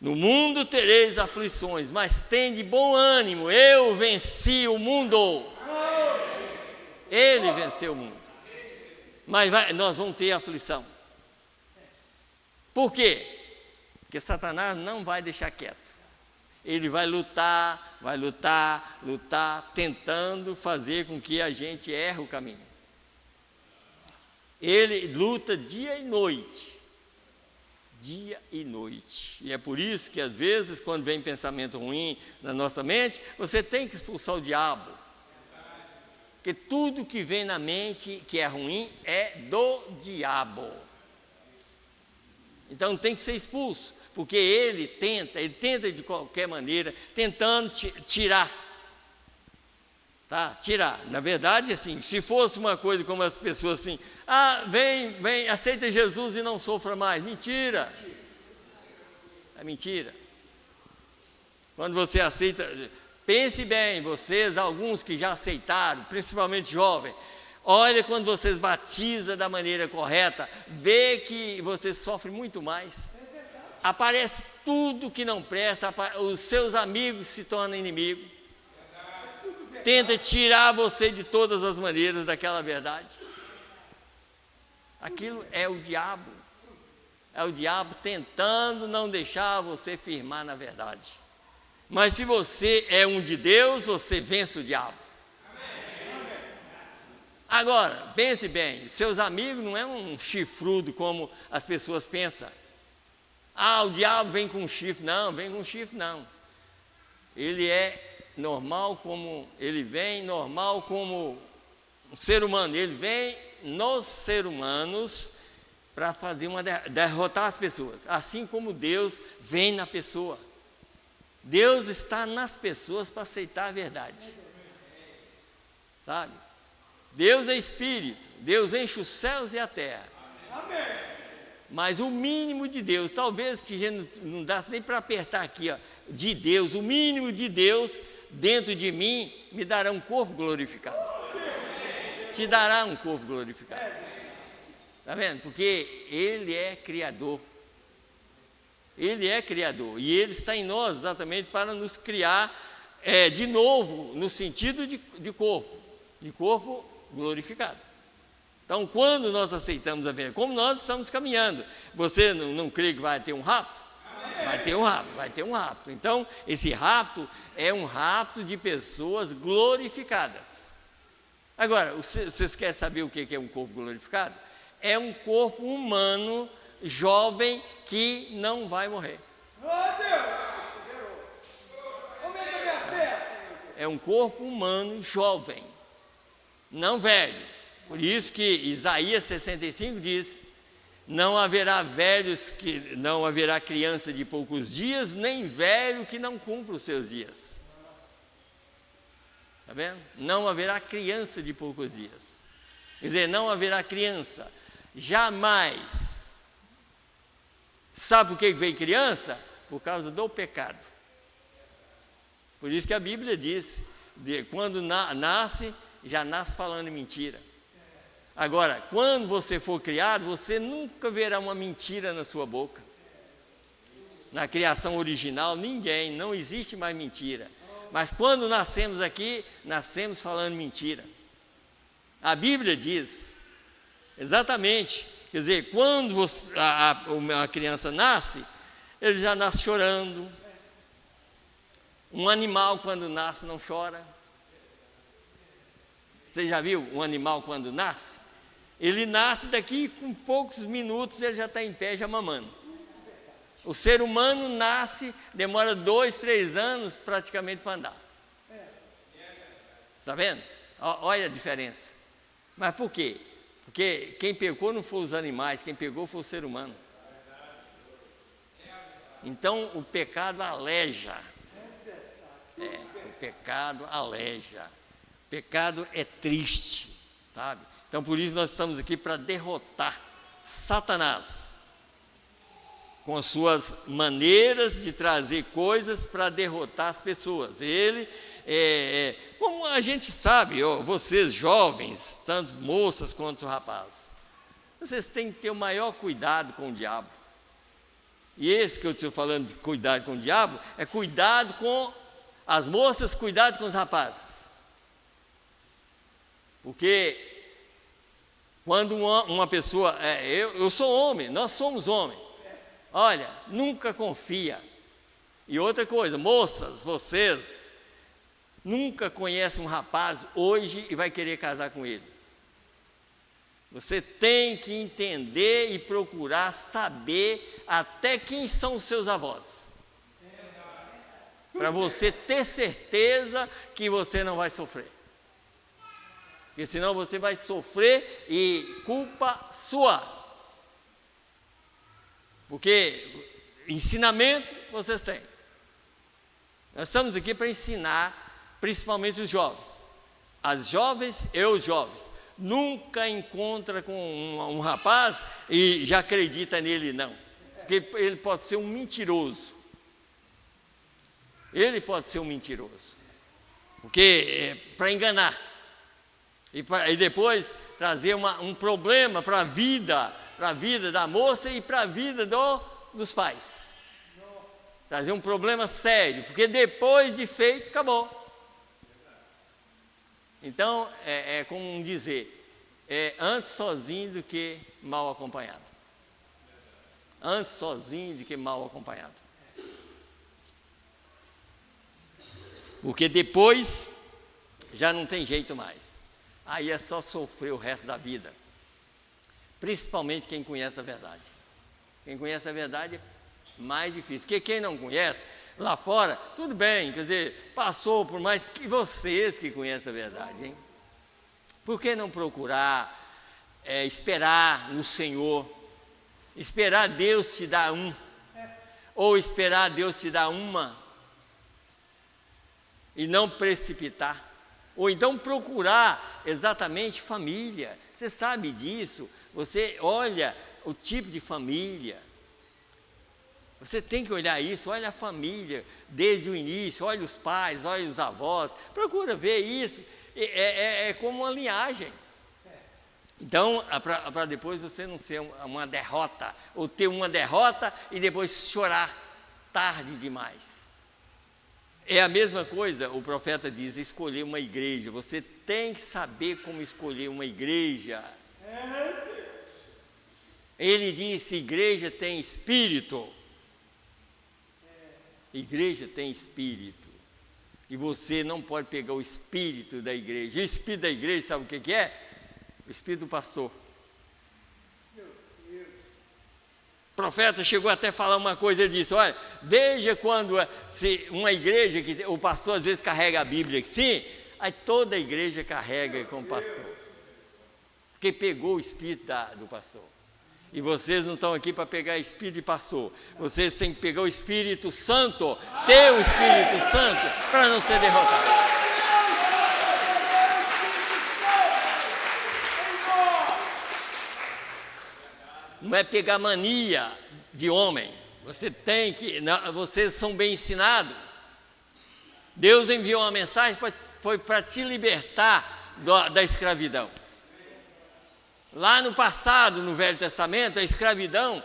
Speaker 1: No mundo tereis aflições, mas tem de bom ânimo, eu venci o mundo. Ele venceu o mundo. Mas nós vamos ter aflição. Por quê? Porque Satanás não vai deixar quieto. Ele vai lutar, tentando fazer com que a gente erre o caminho. Ele luta dia e noite. Dia e noite. E é por isso que às vezes, quando vem pensamento ruim na nossa mente, você tem que expulsar o diabo. Porque tudo que vem na mente que é ruim é do diabo. Então tem que ser expulso. porque ele tenta de qualquer maneira, tentando tirar. Tá? Tirar. Na verdade, assim, se fosse uma coisa como as pessoas assim, vem, aceita Jesus e não sofra mais. Mentira. É mentira. Quando você aceita, pense bem, vocês, alguns que já aceitaram, principalmente jovens, olha quando vocês batizam da maneira correta, vê que você sofre muito mais. Aparece tudo que não presta, os seus amigos se tornam inimigos. Tenta tirar você de todas as maneiras daquela verdade. Aquilo é o diabo. É o diabo tentando não deixar você firmar na verdade. Mas se você é um de Deus, você vence o diabo. Agora, pense bem, seus amigos não é um chifrudo como as pessoas pensam. O diabo vem com chifre. Não, vem com chifre não. Ele é normal como ele vem, normal como um ser humano. Ele vem nos seres humanos para fazer derrotar as pessoas. Assim como Deus vem na pessoa. Deus está nas pessoas para aceitar a verdade. Sabe? Deus é espírito. Deus enche os céus e a terra. Mas o mínimo de Deus, talvez que não dá nem para apertar aqui, de Deus, o mínimo de Deus dentro de mim me dará um corpo glorificado. Te dará um corpo glorificado. Está vendo? Porque Ele é Criador. Ele é Criador. E Ele está em nós exatamente para nos criar de novo, no sentido de corpo glorificado. Então, quando nós aceitamos a verdade, como nós estamos caminhando, você não crê que vai ter um rapto? Vai ter um rapto. Então, esse rapto é um rapto de pessoas glorificadas. Agora, vocês querem saber o que é um corpo glorificado? É um corpo humano, jovem, que não vai morrer. É um corpo humano, jovem, não velho. Por isso que Isaías 65 diz: não haverá não haverá criança de poucos dias, nem velho que não cumpra os seus dias. Está vendo? Não haverá criança de poucos dias. Quer dizer, não haverá criança. Jamais. Sabe por que veio criança? Por causa do pecado. Por isso que a Bíblia diz, quando nasce, já nasce falando mentira. Agora, quando você for criado, você nunca verá uma mentira na sua boca. Na criação original, não existe mais mentira. Mas quando nascemos aqui, nascemos falando mentira. A Bíblia diz, exatamente, quer dizer, quando a criança nasce, ele já nasce chorando. Um animal, quando nasce, não chora. Você já viu um animal quando nasce? Ele nasce daqui com poucos minutos, ele já está em pé, já mamando. O ser humano nasce, demora 2, 3 anos praticamente para andar. Está vendo? Olha a diferença. Mas por quê? Porque quem pecou não foi os animais, quem pegou foi o ser humano. Então o pecado aleja. O pecado aleja. O pecado é triste, sabe? Então por isso nós estamos aqui para derrotar Satanás com as suas maneiras de trazer coisas para derrotar as pessoas. Ele, como a gente sabe, vocês jovens, tanto moças quanto rapazes, vocês têm que ter o maior cuidado com o diabo. E esse que eu estou falando de cuidado com o diabo, é cuidado com as moças, cuidado com os rapazes. Porque quando uma pessoa, eu sou homem, nós somos homens. Olha, nunca confia. E outra coisa, moças, vocês nunca conhecem um rapaz hoje e vai querer casar com ele. Você tem que entender e procurar saber até quem são os seus avós. Para você ter certeza que você não vai sofrer. Porque senão você vai sofrer e culpa sua. Porque ensinamento vocês têm. Nós estamos aqui para ensinar, principalmente os jovens. As jovens e os jovens. Nunca encontra com um rapaz e já acredita nele, não. Porque ele pode ser um mentiroso. Ele pode ser um mentiroso. Porque é para enganar. E depois trazer um problema para a vida da moça e para a vida dos pais. Trazer um problema sério, porque depois de feito, acabou. Então, é como dizer, antes sozinho do que mal acompanhado. Antes sozinho do que mal acompanhado. Porque depois já não tem jeito mais. Aí é só sofrer o resto da vida. Principalmente quem conhece a verdade. Quem conhece a verdade é mais difícil. Porque quem não conhece, lá fora, tudo bem, quer dizer, passou por mais que vocês que conhecem a verdade, hein? Por que não procurar esperar no Senhor? Esperar Deus te dar ou esperar Deus te dar uma, e não precipitar. Ou então procurar exatamente família. Você sabe disso, você olha o tipo de família. Você tem que olhar isso, olha a família desde o início, olha os pais, olha os avós, procura ver isso, é como uma linhagem. Então, para depois você não ser uma derrota, ou ter uma derrota e depois chorar tarde demais. É a mesma coisa, o profeta diz, escolher uma igreja. Você tem que saber como escolher uma igreja. Ele disse, igreja tem espírito. Igreja tem espírito. E você não pode pegar o espírito da igreja. E o espírito da igreja, sabe o que é? O espírito do pastor. O profeta chegou até a falar uma coisa, ele disse, olha, veja quando se uma igreja, que o pastor às vezes carrega a Bíblia, sim, aí toda a igreja carrega com o pastor. Porque pegou o espírito do pastor. E vocês não estão aqui para pegar espírito de pastor. Vocês têm que pegar o Espírito Santo, ter o Espírito Santo, para não ser derrotado. Não é pegar mania de homem. Vocês são bem ensinados. Deus enviou uma mensagem, foi para te libertar da escravidão. Lá no passado, no Velho Testamento, a escravidão,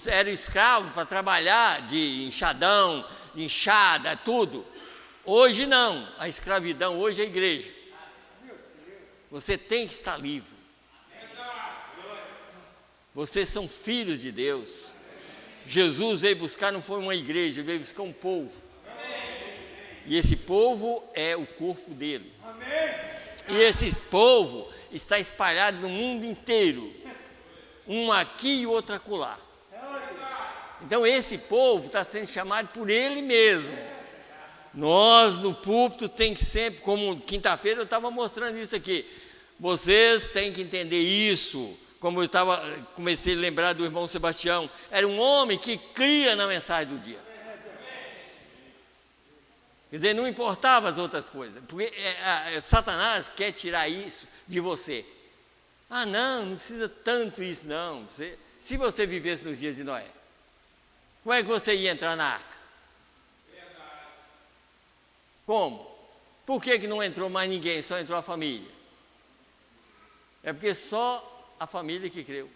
Speaker 1: era escravo para trabalhar de enxadão, de enxada, tudo. Hoje não, a escravidão hoje é a igreja. Você tem que estar livre. Vocês são filhos de Deus. Jesus veio buscar, não foi uma igreja, veio buscar um povo. E esse povo é o corpo dele. E esse povo está espalhado no mundo inteiro. Um aqui e outro acolá. Então esse povo está sendo chamado por ele mesmo. Nós no púlpito tem que sempre, como quinta-feira eu estava mostrando isso aqui. Vocês têm que entender isso. Como eu comecei a lembrar do irmão Sebastião, era um homem que cria na mensagem do dia. Quer dizer, não importava as outras coisas, porque Satanás quer tirar isso de você. Ah, não precisa tanto isso, não. Se você vivesse nos dias de Noé, como é que você ia entrar na arca? Como? Por que não entrou mais ninguém, só entrou a família? É porque só a família que creu.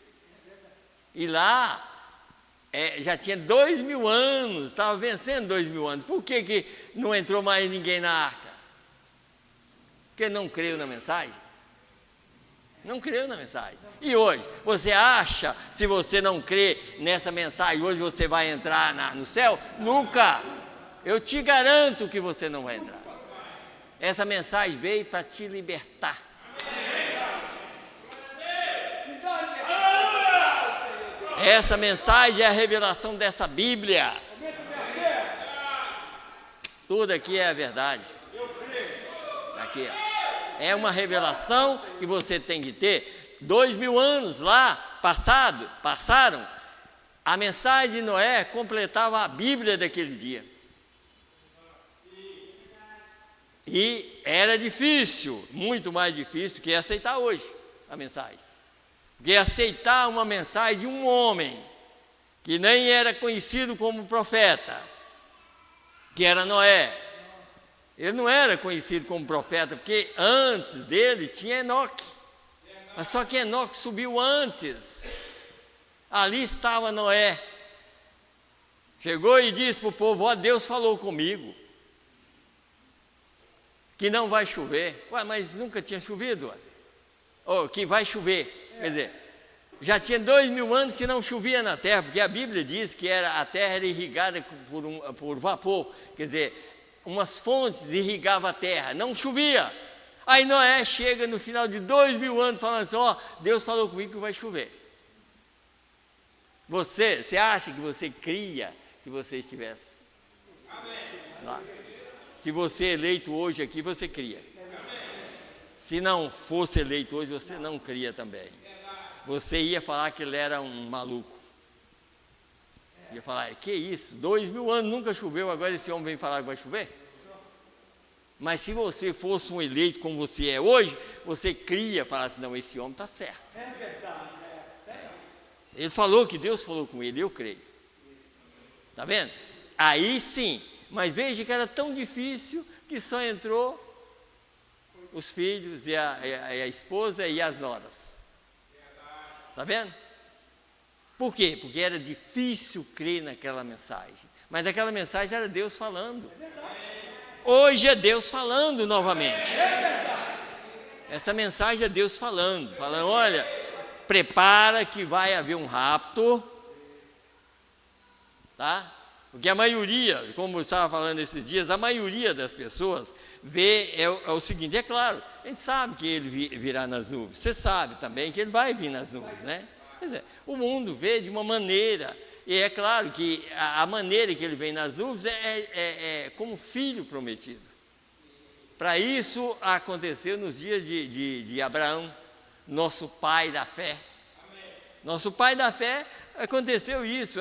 Speaker 1: E lá já tinha 2000 anos, estava vencendo 2000 anos. Por que não entrou mais ninguém na arca? Porque não creu na mensagem? Não creu na mensagem. E hoje, você acha, se você não crê nessa mensagem, hoje você vai entrar no céu? Nunca! Eu te garanto que você não vai entrar. Essa mensagem veio para te libertar. Essa mensagem é a revelação dessa Bíblia. Tudo aqui é a verdade. Aqui, é uma revelação que você tem que ter. 2000 anos lá passaram. A mensagem de Noé completava a Bíblia daquele dia. E era difícil, muito mais difícil que aceitar hoje a mensagem. Porque aceitar uma mensagem de um homem que nem era conhecido como profeta, que era Noé. Ele não era conhecido como profeta, porque antes dele tinha Enoque. Mas só que Enoque subiu antes. Ali estava Noé. Chegou e disse para o povo: ó, Deus falou comigo que não vai chover. Ué, mas nunca tinha chovido? Que vai chover. Quer dizer, já tinha 2000 anos que não chovia na terra, porque a Bíblia diz que a terra era irrigada por vapor. Quer dizer, umas fontes irrigavam a terra, não chovia. Aí Noé chega no final de 2000 anos falando assim: ó, Deus falou comigo que vai chover. Você acha que você cria se você estivesse lá? Se você é eleito hoje aqui, você cria. Se não fosse eleito hoje, você não cria também. Você ia falar que ele era um maluco. Ia falar: que isso, 2000 anos nunca choveu, agora esse homem vem falar que vai chover? Mas se você fosse um eleito como você é hoje, você cria, fala assim: não, esse homem está certo.
Speaker 2: É verdade.
Speaker 1: Ele falou que Deus falou com ele, eu creio. Está vendo? Aí sim, mas veja que era tão difícil que só entrou os filhos e a esposa e as noras. Está vendo? Por quê? Porque era difícil crer naquela mensagem. Mas aquela mensagem era Deus falando. Hoje é Deus falando novamente. Essa mensagem é Deus falando, olha, prepara que vai haver um rapto, tá? Porque a maioria, como eu estava falando esses dias, a maioria das pessoas vê é o seguinte: é claro, a gente sabe que ele virá nas nuvens, você sabe também que ele vai vir nas nuvens, né? Quer dizer, o mundo vê de uma maneira, e é claro que a maneira que ele vem nas nuvens é como filho prometido. Para isso aconteceu nos dias de Abraão, nosso pai da fé. Nosso pai da fé, aconteceu isso.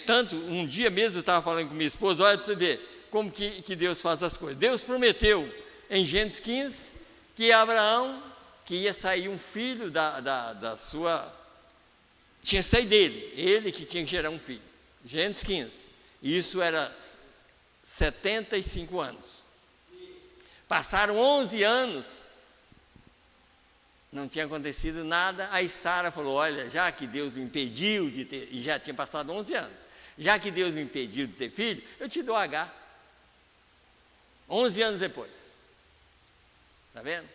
Speaker 1: Tanto, um dia mesmo eu estava falando com minha esposa: olha para você ver como que Deus faz as coisas. Deus prometeu em Gênesis 15 que Abraão, que ia sair um filho da sua... Tinha que sair dele, ele que tinha que gerar um filho. Gênesis 15. Isso era 75 anos. Passaram 11 anos, não tinha acontecido nada. Aí Sara falou: olha, já que Deus me impediu de ter, e já tinha passado 11 anos, já que Deus me impediu de ter filho, eu te dou H. 11 anos depois. Está vendo?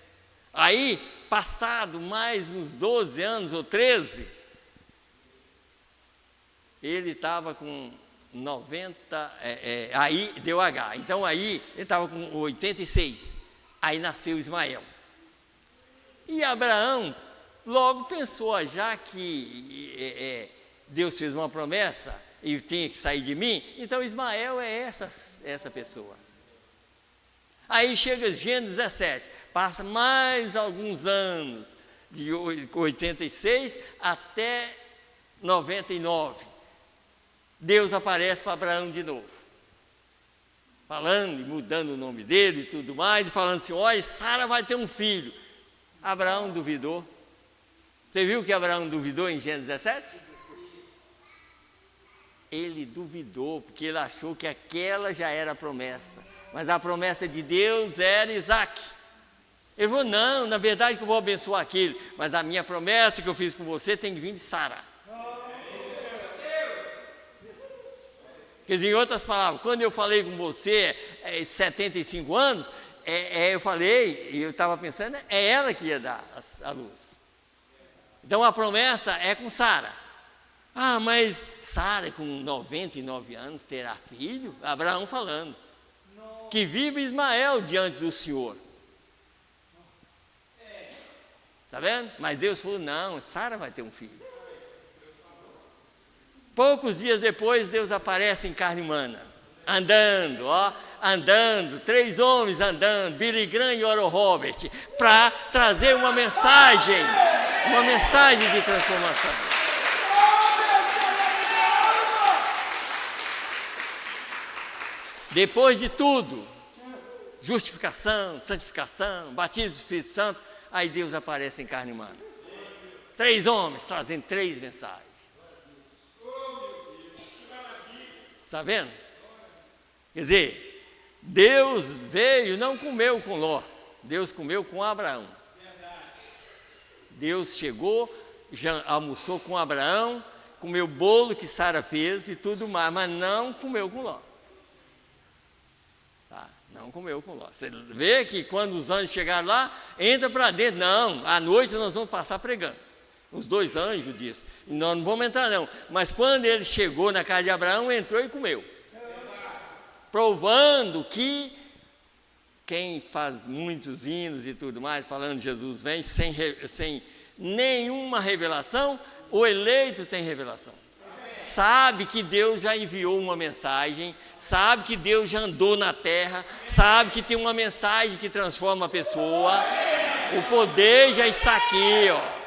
Speaker 1: Aí, passado mais uns 12 anos ou 13, ele estava com 90, aí deu H. Então aí ele estava com 86. Aí nasceu Ismael. E Abraão logo pensou: já que Deus fez uma promessa e tinha que sair de mim, então Ismael é essa pessoa. Aí chega Gênesis 17, passa mais alguns anos, de 86 até 99. Deus aparece para Abraão de novo, falando e mudando o nome dele e tudo mais, e falando assim: olha, Sara vai ter um filho. Abraão duvidou. Você viu que Abraão duvidou em Gênesis 17? Ele duvidou, porque ele achou que aquela já era a promessa. Mas a promessa de Deus era Isaac. Ele falou: não, na verdade que eu vou abençoar aquele, mas a minha promessa que eu fiz com você tem que vir de Sara. Quer dizer, em outras palavras, quando eu falei com você, 75 anos, eu falei, e eu estava pensando, é ela que ia dar a luz. Então a promessa é com Sara. Ah, mas Sara com 99 anos terá filho? Abraão falando. Que vive Ismael diante do Senhor. Está vendo? Mas Deus falou: não, Sara vai ter um filho. Poucos dias depois, Deus aparece em carne humana, andando, andando, 3 homens andando, Billy Graham e Oral Robert, para trazer uma mensagem de transformação. Depois de tudo, justificação, santificação, batismo do Espírito Santo, aí Deus aparece em carne humana. 3 homens trazendo 3 mensagens. Está vendo? Quer dizer, Deus veio, não comeu com Ló, Deus comeu com Abraão. Deus chegou, já almoçou com Abraão, comeu o bolo que Sara fez e tudo mais, mas não comeu com Ló. Tá? Não comeu com Ló. Você vê que quando os anjos chegaram lá, entra para dentro. Não, à noite nós vamos passar pregando. Os 2 anjos disse, nós não vamos entrar não. Mas quando ele chegou na casa de Abraão, entrou e comeu. Provando que quem faz muitos hinos e tudo mais, falando Jesus vem, sem nenhuma revelação, o eleito tem revelação. Sabe que Deus já enviou uma mensagem, sabe que Deus já andou na terra, sabe que tem uma mensagem que transforma a pessoa. O poder já está aqui, ó.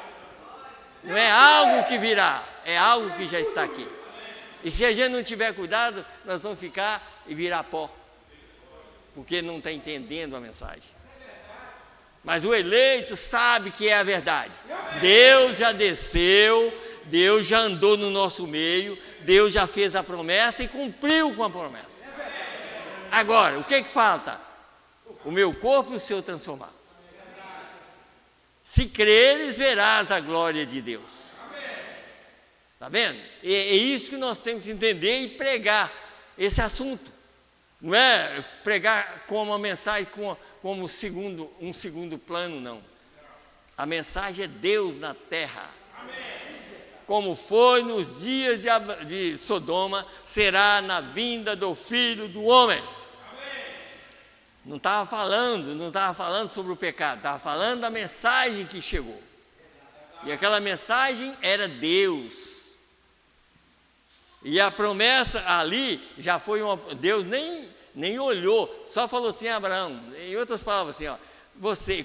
Speaker 1: Não é algo que virá, é algo que já está aqui. E se a gente não tiver cuidado, nós vamos ficar e virar pó, porque não está entendendo a mensagem. Mas o eleito sabe que é a verdade. Deus já desceu, Deus já andou no nosso meio, Deus já fez a promessa e cumpriu com a promessa. Agora, o que falta? O meu corpo e o seu transformar. Se creres, verás a glória de Deus. Está vendo? É isso que nós temos que entender e pregar esse assunto. Não é pregar como uma mensagem como um segundo plano, não. A mensagem é Deus na terra. Como foi nos dias de Sodoma, será na vinda do Filho do Homem. Não estava falando sobre o pecado, estava falando da mensagem que chegou. E aquela mensagem era Deus. E a promessa ali já foi Deus nem olhou, só falou assim a Abraão, em outras palavras assim, ó, você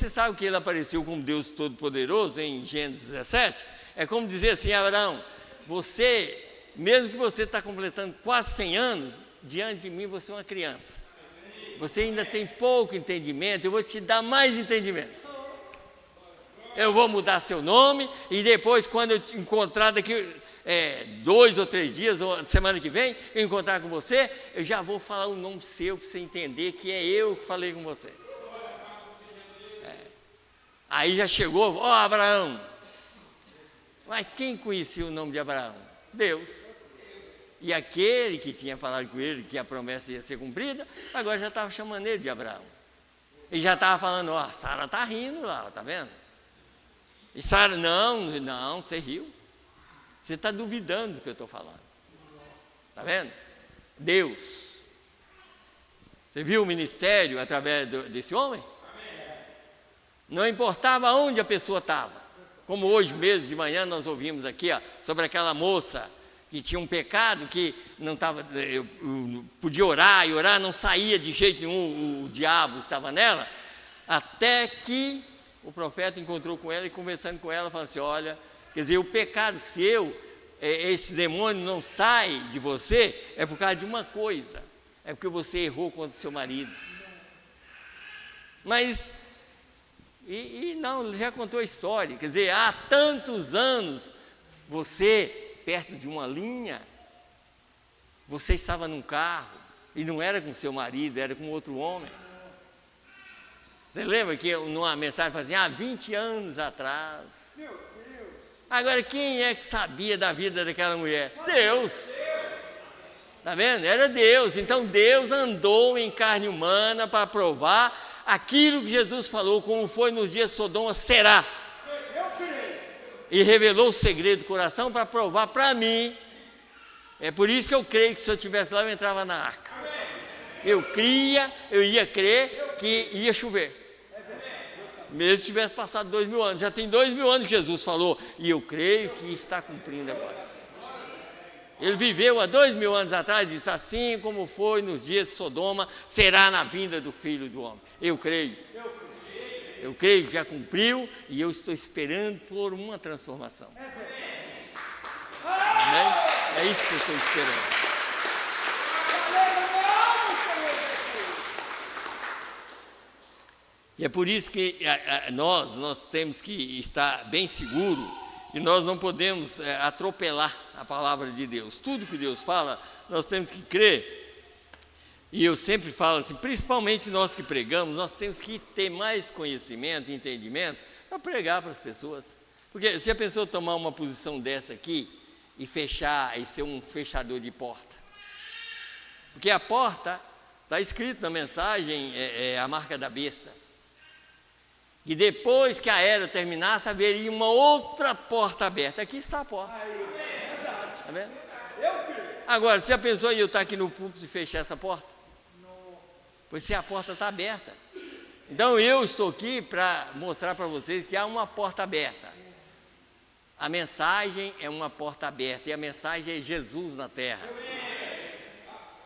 Speaker 1: sabe que ele apareceu como Deus Todo-Poderoso em Gênesis 17? É como dizer assim, Abraão, você, mesmo que você está completando quase 100 anos, diante de mim você é uma criança. Você ainda tem pouco entendimento, eu vou te dar mais entendimento. Eu vou mudar seu nome e depois, quando eu te encontrar daqui 2 ou 3 dias, ou semana que vem, eu encontrar com você, eu já vou falar o nome seu para você entender que é eu que falei com você. Aí já chegou, ó Abraão. Mas quem conhecia o nome de Abraão? Deus. E aquele que tinha falado com ele que a promessa ia ser cumprida, agora já estava chamando ele de Abraão. E já estava falando, ó, Sara está rindo lá, tá vendo? E Sara, não, você riu. Você está duvidando do que eu estou falando. Está vendo? Deus. Você viu o ministério através desse homem? Não importava onde a pessoa estava. Como hoje mesmo de manhã nós ouvimos aqui, ó, sobre aquela moça que tinha um pecado, que não estava, podia orar, e orar não saía de jeito nenhum o diabo que estava nela, até que o profeta encontrou com ela e conversando com ela, falou assim, olha, quer dizer, o pecado seu, esse demônio não sai de você, é por causa de uma coisa, é porque você errou contra o seu marido. Mas, não, já contou a história, quer dizer, há tantos anos, você, perto de uma linha, você estava num carro, e não era com seu marido, era com outro homem. Você lembra que numa mensagem fazia, 20 anos atrás. Agora, quem é que sabia da vida daquela mulher? Deus. Está vendo? Era Deus. Então, Deus andou em carne humana para provar aquilo que Jesus falou, como foi nos dias de Sodoma, será. E revelou o segredo do coração para provar para mim. É por isso que eu creio que se eu estivesse lá, eu entrava na arca. Eu ia crer que ia chover. Mesmo se tivesse passado 2000 anos. Já tem 2000 anos que Jesus falou, e eu creio que está cumprindo agora. Ele viveu há 2000 anos atrás e disse, assim como foi nos dias de Sodoma, será na vinda do Filho do Homem. Eu creio. Eu creio que já cumpriu e eu estou esperando por uma transformação. Amém? É isso que eu estou esperando. E é por isso que nós temos que estar bem seguro e nós não podemos atropelar a palavra de Deus. Tudo que Deus fala, nós temos que crer. E eu sempre falo assim, principalmente nós que pregamos, nós temos que ter mais conhecimento e entendimento para pregar para as pessoas. Porque se a pessoa tomar uma posição dessa aqui e fechar, e ser um fechador de porta, porque a porta, está escrito na mensagem, é a marca da besta, que depois que a era terminasse, haveria uma outra porta aberta. Aqui está a porta. Está vendo? Agora, se a pessoa eu estar aqui no púlpito e fechar essa porta, pois se a porta está aberta. Então eu estou aqui para mostrar para vocês que há uma porta aberta. A mensagem é uma porta aberta e a mensagem é Jesus na terra.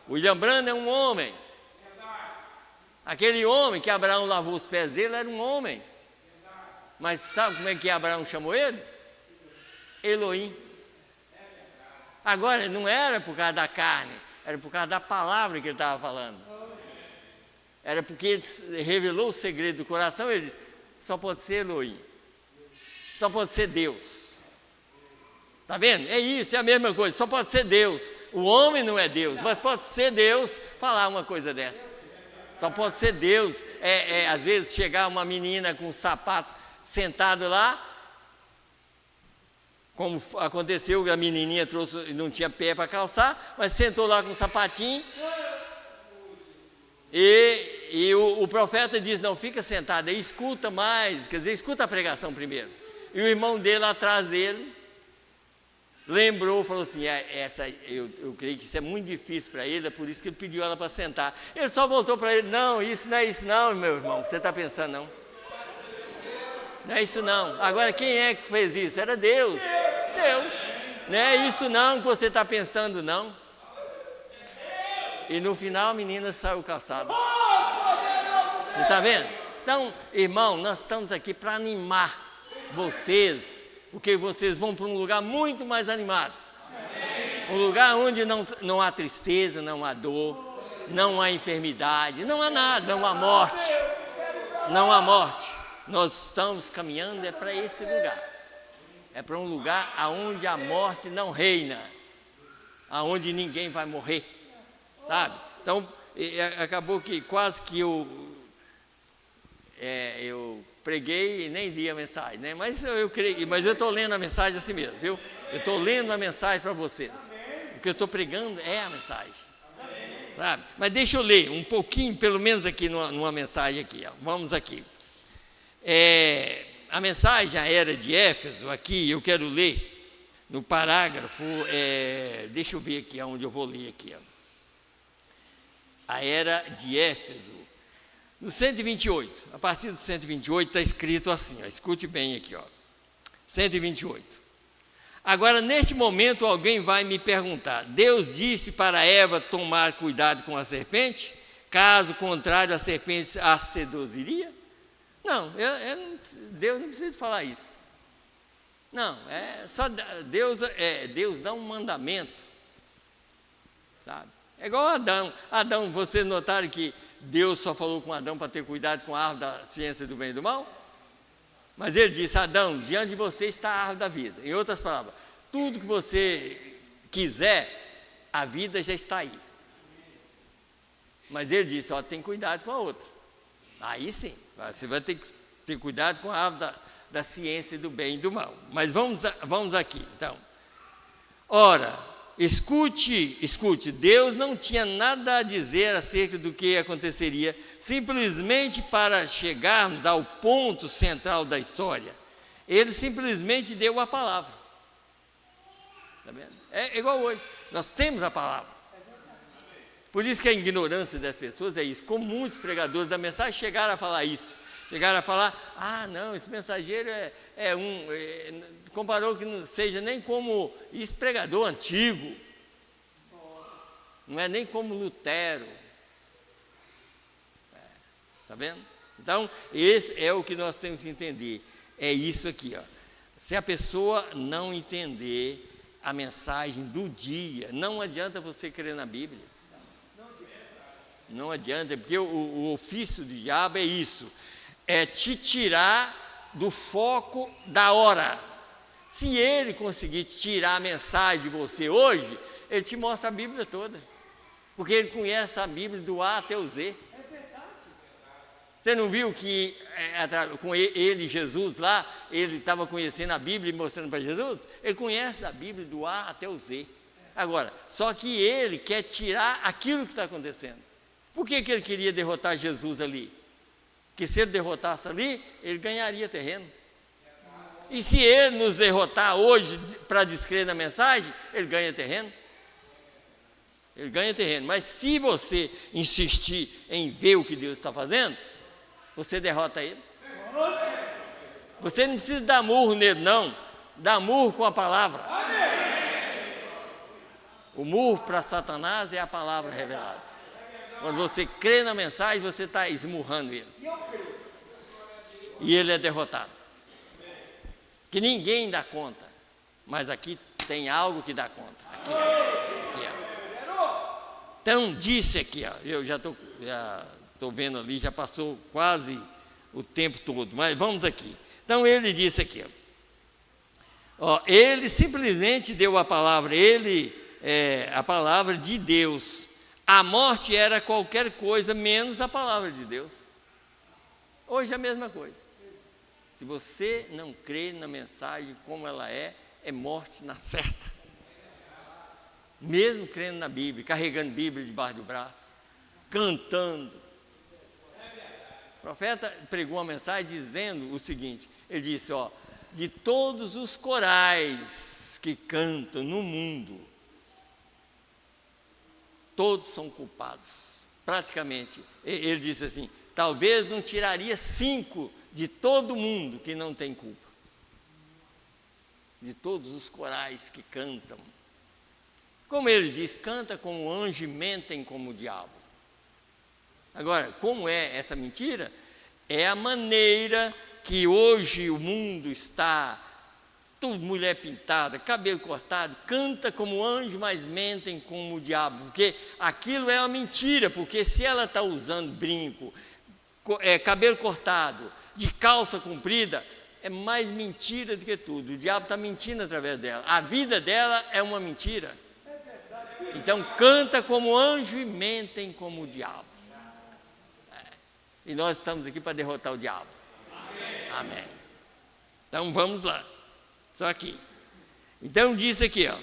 Speaker 1: William Branham é um homem. Aquele homem que Abraão lavou os pés dele era um homem. Mas sabe como é que Abraão chamou ele? Elohim. Agora, não era por causa da carne, era por causa da palavra que ele estava falando. Era porque ele revelou o segredo do coração, ele disse, só pode ser Elohim. Só pode ser Deus. Está vendo? É isso, é a mesma coisa, só pode ser Deus. O homem não é Deus, mas pode ser Deus falar uma coisa dessa. Só pode ser Deus. Às vezes chegar uma menina com um sapato sentado lá, como aconteceu, a menininha trouxe, não tinha pé para calçar, mas sentou lá com um sapatinho, e o profeta diz, não, fica sentado aí, escuta mais, quer dizer, escuta a pregação primeiro. E o irmão dele atrás dele, lembrou, falou assim, eu creio que isso é muito difícil para ele, é por isso que ele pediu ela para sentar. Ele só voltou para ele, não, isso não é isso não, meu irmão, você está pensando não. Não é isso não. Agora, quem é que fez isso? Era Deus. Deus. Não é isso não que você está pensando não. E no final a menina saiu calçada. Você está vendo? Então, irmão, nós estamos aqui para animar vocês, porque vocês vão para um lugar muito mais animado. Um lugar onde não há tristeza, não há dor, não há enfermidade, não há nada, não há morte. Não há morte. Nós estamos caminhando para esse lugar. É para um lugar onde a morte não reina, aonde ninguém vai morrer, sabe? Então, acabou que quase que eu preguei e nem li a mensagem, né? Mas eu estou lendo a mensagem assim mesmo, viu? Eu estou lendo a mensagem para vocês. O que eu estou pregando é a mensagem, sabe? Mas deixa eu ler um pouquinho, pelo menos aqui numa mensagem aqui, ó. Vamos aqui. A mensagem à era de Éfeso, aqui eu quero ler no parágrafo, deixa eu ver aqui onde eu vou ler aqui. Ó. A era de Éfeso, no 128, a partir do 128 está escrito assim, ó, escute bem aqui, ó, 128. Agora, neste momento, alguém vai me perguntar, Deus disse para Eva tomar cuidado com a serpente? Caso contrário, a serpente a seduziria? Não, Deus não precisa falar isso. Não, só Deus dá um mandamento, sabe? É igual Adão. Adão, vocês notaram que Deus só falou com Adão para ter cuidado com a árvore da ciência do bem e do mal? Mas ele disse, Adão, diante de você está a árvore da vida. Em outras palavras, tudo que você quiser, a vida já está aí. Mas ele disse, ó, tem cuidado com a outra. Aí sim, você vai ter que ter cuidado com a árvore da ciência do bem e do mal. Mas vamos aqui, então. Ora, escute, Deus não tinha nada a dizer acerca do que aconteceria, simplesmente para chegarmos ao ponto central da história. Ele simplesmente deu a palavra. Está vendo? É igual hoje, nós temos a palavra. Por isso que a ignorância das pessoas é isso. Como muitos pregadores da mensagem chegaram a falar isso. Chegaram a falar, não, esse mensageiro comparou que não seja nem como esse pregador antigo. Não é nem como Lutero. Está vendo? Então, esse é o que nós temos que entender. É isso aqui, ó. Se a pessoa não entender a mensagem do dia, não adianta você crer na Bíblia. Não adianta, porque o ofício do diabo é isso. é te tirar do foco da hora. Se ele conseguir tirar a mensagem de você hoje, ele te mostra a Bíblia toda. Porque ele conhece a Bíblia do A até o Z. Você não viu que com ele, Jesus lá, ele estava conhecendo a Bíblia e mostrando para Jesus? Ele conhece a Bíblia do A até o Z. Agora, só que ele quer tirar aquilo que está acontecendo. Por que ele queria derrotar Jesus ali? Que se ele derrotasse ali, ele ganharia terreno. E se ele nos derrotar hoje para descrer na mensagem, ele ganha terreno. Ele ganha terreno. Mas se você insistir em ver o que Deus está fazendo, você derrota ele. Você não precisa dar murro nele, não. Dá murro com a palavra. O murro para Satanás é a palavra revelada. Quando você crê na mensagem, você está esmurrando ele. E ele é derrotado. Que ninguém dá conta. Mas aqui tem algo que dá conta. Aqui, ó. Então, disse aqui, ó, eu já estou vendo ali, já passou quase o tempo todo, mas vamos aqui. Então, ele disse aqui, ó, ele simplesmente deu a palavra, a palavra de Deus. A morte era qualquer coisa menos a palavra de Deus. Hoje é a mesma coisa. Se você não crê na mensagem como ela é morte na certa. Mesmo crendo na Bíblia, carregando Bíblia debaixo do braço, cantando. O profeta pregou uma mensagem dizendo o seguinte, ele disse, ó, de todos os corais que cantam no mundo, todos são culpados, praticamente. Ele disse assim, talvez não tiraria 5 de todo mundo que não tem culpa. De todos os corais que cantam. Como ele diz, canta como anjo e mentem como o diabo. Agora, como é essa mentira? É a maneira que hoje o mundo está, tudo mulher pintada, cabelo cortado, canta como anjo, mas mentem como o diabo. Porque aquilo é uma mentira, porque se ela está usando brinco, cabelo cortado, de calça comprida, é mais mentira do que tudo. O diabo está mentindo através dela. A vida dela é uma mentira. Então canta como anjo e mentem como o diabo. E nós estamos aqui para derrotar o diabo. Amém. Então vamos lá. Só aqui. Então diz aqui, ó.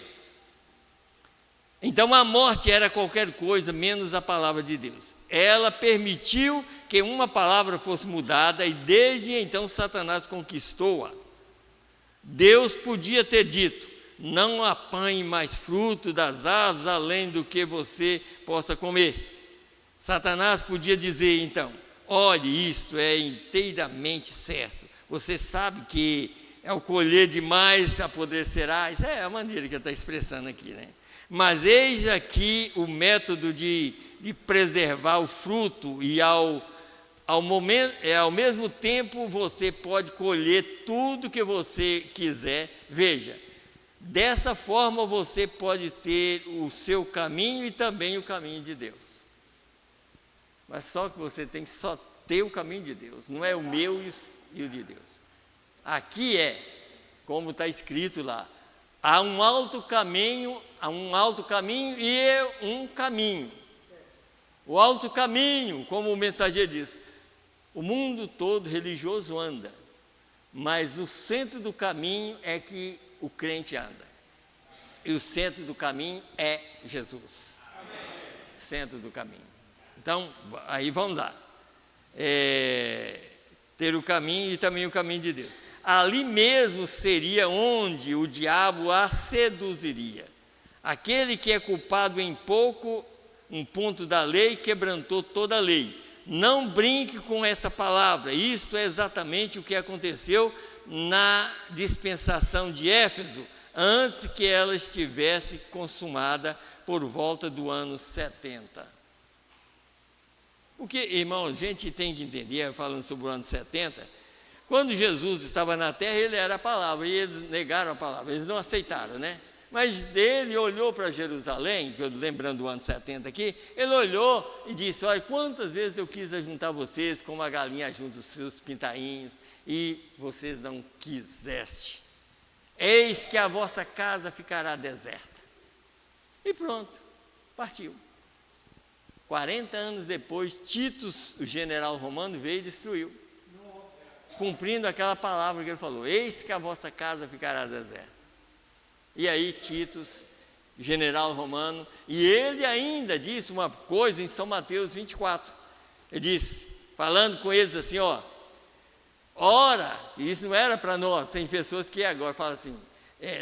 Speaker 1: Então a morte era qualquer coisa menos a palavra de Deus. Ela permitiu que uma palavra fosse mudada e desde então Satanás conquistou-a. Deus podia ter dito, não apanhe mais fruto das árvores além do que você possa comer. Satanás podia dizer então, olhe, isto é inteiramente certo. Você sabe que ao colher demais apodrecerá. Isso é a maneira que ele está expressando aqui, né? Mas eis aqui o método de preservar o fruto e ao mesmo tempo você pode colher tudo que você quiser. Veja, dessa forma você pode ter o seu caminho e também o caminho de Deus. Mas só que você tem que só ter o caminho de Deus, não é o meu e o de Deus. Aqui como está escrito lá, há um alto caminho e um caminho. O alto caminho, como o mensageiro diz, o mundo todo religioso anda, mas no centro do caminho é que o crente anda. E o centro do caminho é Jesus. O centro do caminho. Então, aí vamos lá. Ter o caminho e também o caminho de Deus. Ali mesmo seria onde o diabo a seduziria. Aquele que é culpado em pouco, um ponto da lei, quebrantou toda a lei. Não brinque com essa palavra. Isto é exatamente o que aconteceu na dispensação de Éfeso, antes que ela estivesse consumada por volta do ano 70. Porque, irmão, a gente tem que entender, falando sobre o ano 70, quando Jesus estava na terra, ele era a palavra, e eles negaram a palavra, eles não aceitaram, né? Mas ele olhou para Jerusalém, lembrando do ano 70 aqui, ele olhou e disse: olha, quantas vezes eu quis juntar vocês como a galinha junta os seus pintainhos, e vocês não quiseste. Eis que a vossa casa ficará deserta. E pronto, partiu. 40 anos depois, Tito, o general romano, veio e destruiu, cumprindo aquela palavra que ele falou: eis que a vossa casa ficará deserta. E aí Tito, general romano, e ele ainda disse uma coisa em São Mateus 24, ele disse, falando com eles assim, ó, ora, e isso não era para nós, tem pessoas que agora falam assim,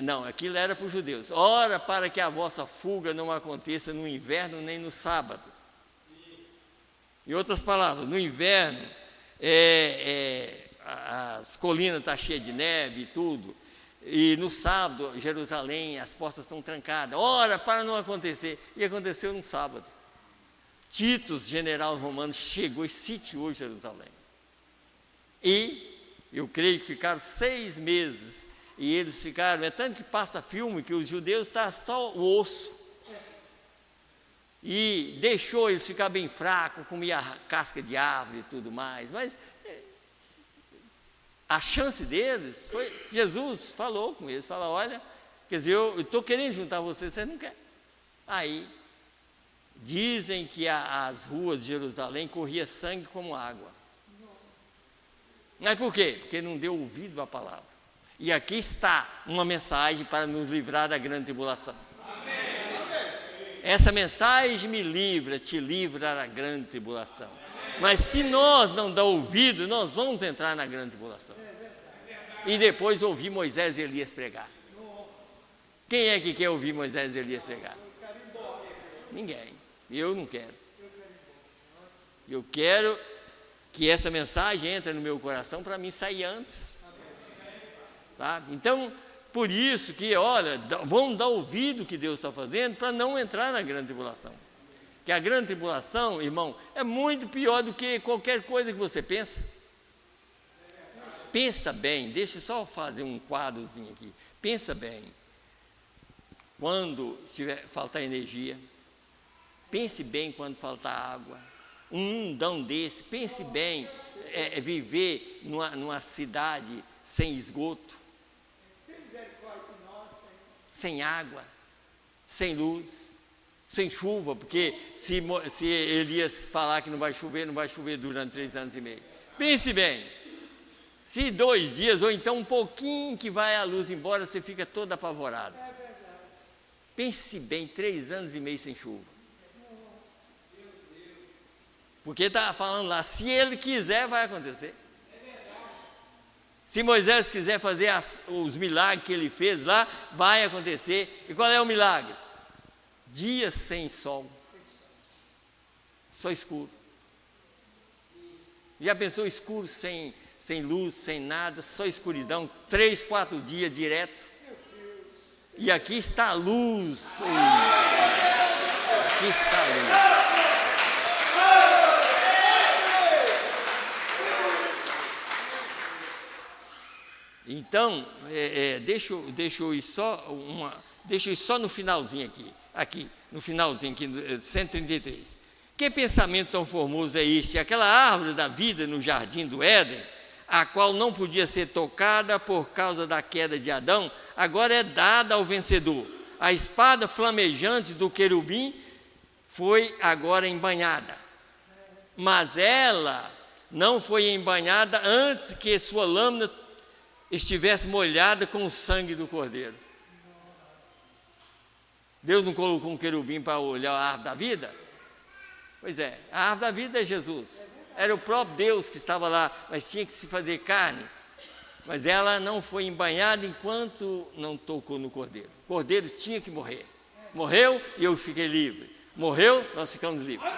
Speaker 1: não, aquilo era para os judeus, ora para que a vossa fuga não aconteça no inverno nem no sábado. Em outras palavras, no inverno, as colinas estão cheias de neve e tudo, e no sábado, Jerusalém, as portas estão trancadas, ora, para não acontecer, e aconteceu no sábado. Tito, general romano, chegou e sitiou Jerusalém, e eu creio que ficaram 6 meses, e eles ficaram, é tanto que passa filme, que os judeus estão só o osso, e deixou eles ficar bem fracos, comia casca de árvore e tudo mais, mas a chance deles foi, Jesus falou com eles, falou, olha, quer dizer, eu estou querendo juntar vocês, vocês não querem. Aí, dizem que as ruas de Jerusalém corria sangue como água. Mas por quê? Porque não deu ouvido à palavra. E aqui está uma mensagem para nos livrar da grande tribulação. Essa mensagem me livra, te livra da grande tribulação. Mas se nós não damos ouvido, nós vamos entrar na grande tribulação. E depois ouvir Moisés e Elias pregar. Quem é que quer ouvir Moisés e Elias pregar? Ninguém. Eu não quero. Eu quero que essa mensagem entre no meu coração para mim sair antes. Tá? Então, por isso que, olha, vamos dar ouvido ao que Deus está fazendo para não entrar na grande tribulação. Que a grande tribulação, irmão, é muito pior do que qualquer coisa que você pensa. Pensa bem, deixa eu só fazer um quadrozinho aqui. Pensa bem, quando faltar energia, pense bem quando faltar água, um mundão desse, pense bem, viver numa cidade sem esgoto, sem água, sem luz, sem chuva, porque se Elias falar que não vai chover, não vai chover durante 3 anos e meio. Pense bem. Se 2 dias, ou então um pouquinho que vai a luz embora, você fica todo apavorado. Pense bem, 3 anos e meio sem chuva. Porque está falando lá, se ele quiser, vai acontecer. Se Moisés quiser fazer os milagres que ele fez lá, vai acontecer. E qual é o milagre? Dias sem sol. Só escuro. Já pensou escuro sem luz, sem nada, só escuridão, 3, 4 dias direto. E aqui está a luz. Aqui está a luz. Então, deixa eu ir só no finalzinho aqui, no finalzinho aqui, 133. Que pensamento tão formoso é este? Aquela árvore da vida no jardim do Éden, a qual não podia ser tocada por causa da queda de Adão, agora é dada ao vencedor. A espada flamejante do querubim foi agora embanhada, mas ela não foi embanhada antes que sua lâmina estivesse molhada com o sangue do cordeiro. Deus não colocou um querubim para olhar a árvore da vida? Pois é, a árvore da vida é Jesus. Era o próprio Deus que estava lá, mas tinha que se fazer carne. Mas ela não foi embanhada enquanto não tocou no cordeiro. O cordeiro tinha que morrer. Morreu e eu fiquei livre. Morreu, nós ficamos livres.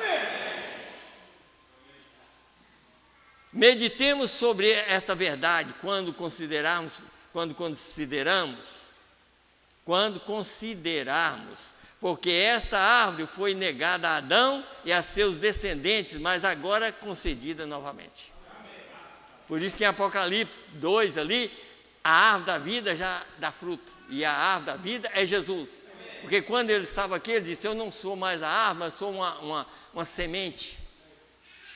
Speaker 1: Meditemos sobre essa verdade quando considerarmos, porque esta árvore foi negada a Adão e a seus descendentes, mas agora concedida novamente. Por isso que em Apocalipse 2 ali, a árvore da vida já dá fruto, e a árvore da vida é Jesus. Porque quando ele estava aqui, ele disse: eu não sou mais a árvore, mas sou uma semente.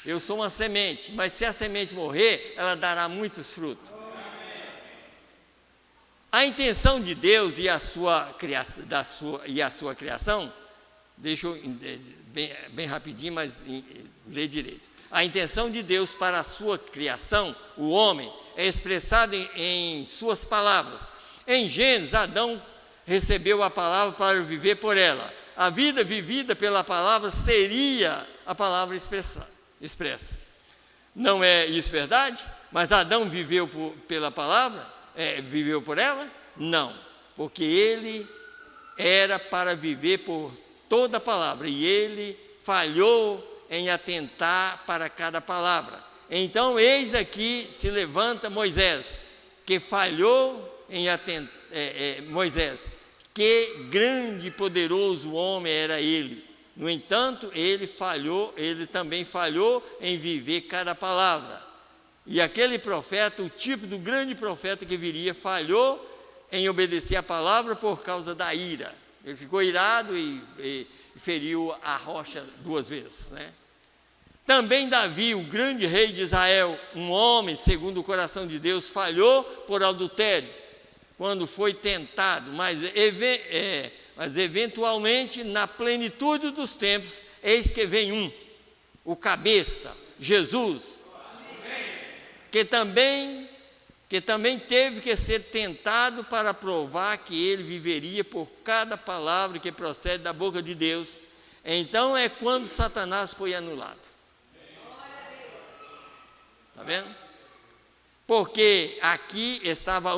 Speaker 1: Eu sou uma semente, mas se a semente morrer, ela dará muitos frutos. A intenção de Deus e a sua criação, deixa eu bem rapidinho, mas ler direito. A intenção de Deus para a sua criação, o homem, é expressada em suas palavras. Em Gênesis, Adão recebeu a palavra para viver por ela. A vida vivida pela palavra seria a palavra expressa. Não é isso verdade? Mas Adão viveu pela palavra? Viveu por ela? Não, porque ele era para viver por toda a palavra, e ele falhou em atentar para cada palavra. Então, eis aqui se levanta Moisés, que falhou em atentar, Moisés, que grande e poderoso homem era ele. No entanto, ele também falhou em viver cada palavra. E aquele profeta, o tipo do grande profeta que viria, falhou em obedecer a palavra por causa da ira. Ele ficou irado e feriu a rocha 2 vezes, né? Também Davi, o grande rei de Israel, um homem segundo o coração de Deus, falhou por adultério, quando foi tentado, mas eventualmente, na plenitude dos tempos, eis que vem o cabeça, Jesus, que também teve que ser tentado para provar que ele viveria por cada palavra que procede da boca de Deus. Então é quando Satanás foi anulado. Está vendo? Porque aqui estava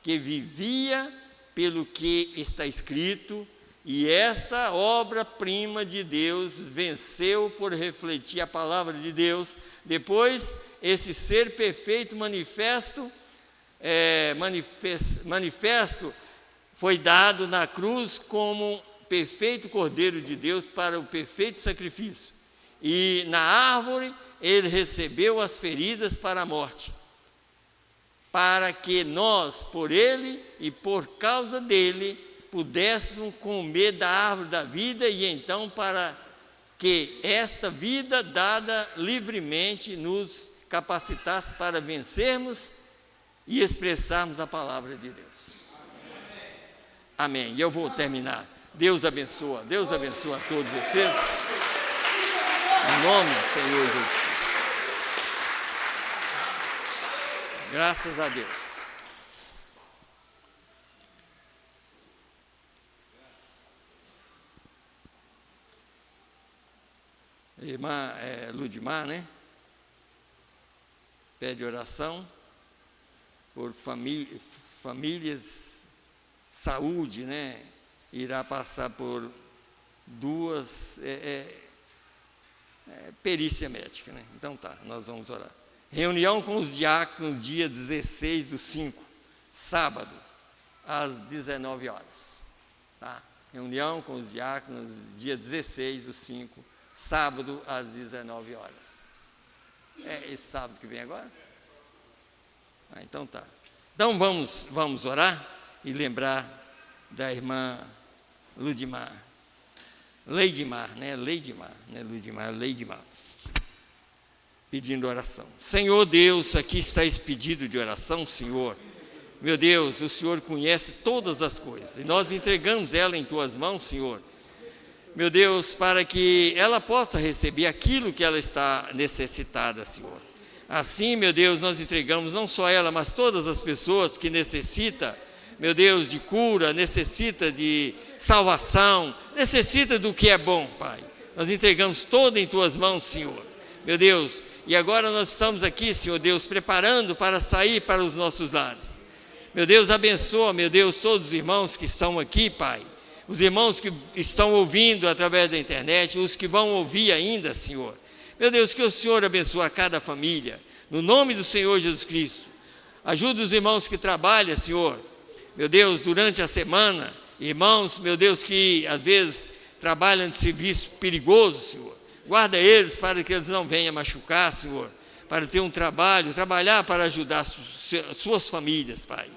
Speaker 1: que vivia pelo que está escrito, e essa obra-prima de Deus venceu por refletir a palavra de Deus. Depois, esse ser perfeito manifesto foi dado na cruz como perfeito Cordeiro de Deus para o perfeito sacrifício. E na árvore ele recebeu as feridas para a morte, para que nós, por ele e por causa dele, pudéssemos comer da árvore da vida, e então para que esta vida dada livremente nos capacitasse para vencermos e expressarmos a palavra de Deus. Amém. E eu vou terminar. Deus abençoa a todos vocês. Em nome do Senhor Jesus. Graças a Deus. Irmã Ludmar, né? Pede oração por famílias, saúde, né? Irá passar por 2 perícia médica, né? Então tá, nós vamos orar. Reunião com os diáconos, dia 16/5, sábado, às 19 horas. Tá? Reunião com os diáconos, dia 16/5, sábado, às 19 horas. É esse sábado que vem agora? Então tá. Então vamos orar e lembrar da irmã Ludmar. Leidmar, né? Leidmar, né? Ludmar, Leidmar. Pedindo oração. Senhor Deus, aqui está esse pedido de oração, Senhor. Meu Deus, o Senhor conhece todas as coisas, e nós entregamos ela em Tuas mãos, Senhor. Meu Deus, para que ela possa receber aquilo que ela está necessitada, Senhor. Assim, meu Deus, nós entregamos não só ela, mas todas as pessoas que necessitam, meu Deus, de cura, necessita de salvação, necessita do que é bom, Pai. Nós entregamos toda em Tuas mãos, Senhor. Meu Deus, e agora nós estamos aqui, Senhor Deus, preparando para sair para os nossos lares. Meu Deus, abençoa, meu Deus, todos os irmãos que estão aqui, Pai. Os irmãos que estão ouvindo através da internet, os que vão ouvir ainda, Senhor. Meu Deus, que o Senhor abençoe a cada família, no nome do Senhor Jesus Cristo. Ajuda os irmãos que trabalham, Senhor. Meu Deus, durante a semana, irmãos, meu Deus, que às vezes trabalham de serviço perigoso, Senhor. Guarda eles para que eles não venham machucar, Senhor. para ter um trabalho, trabalhar para ajudar suas famílias, Pai.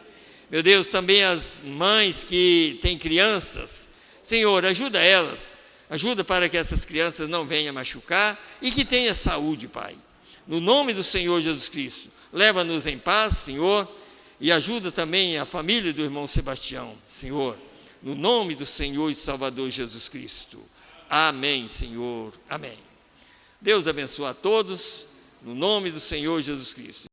Speaker 1: Meu Deus, também as mães que têm crianças, Senhor, ajuda elas, ajuda para que essas crianças não venham machucar e que tenha saúde, Pai. No nome do Senhor Jesus Cristo, leva-nos em paz, Senhor, e ajuda também a família do irmão Sebastião, Senhor, no nome do Senhor e Salvador Jesus Cristo. Amém, Senhor. Amém. Deus abençoe a todos, no nome do Senhor Jesus Cristo.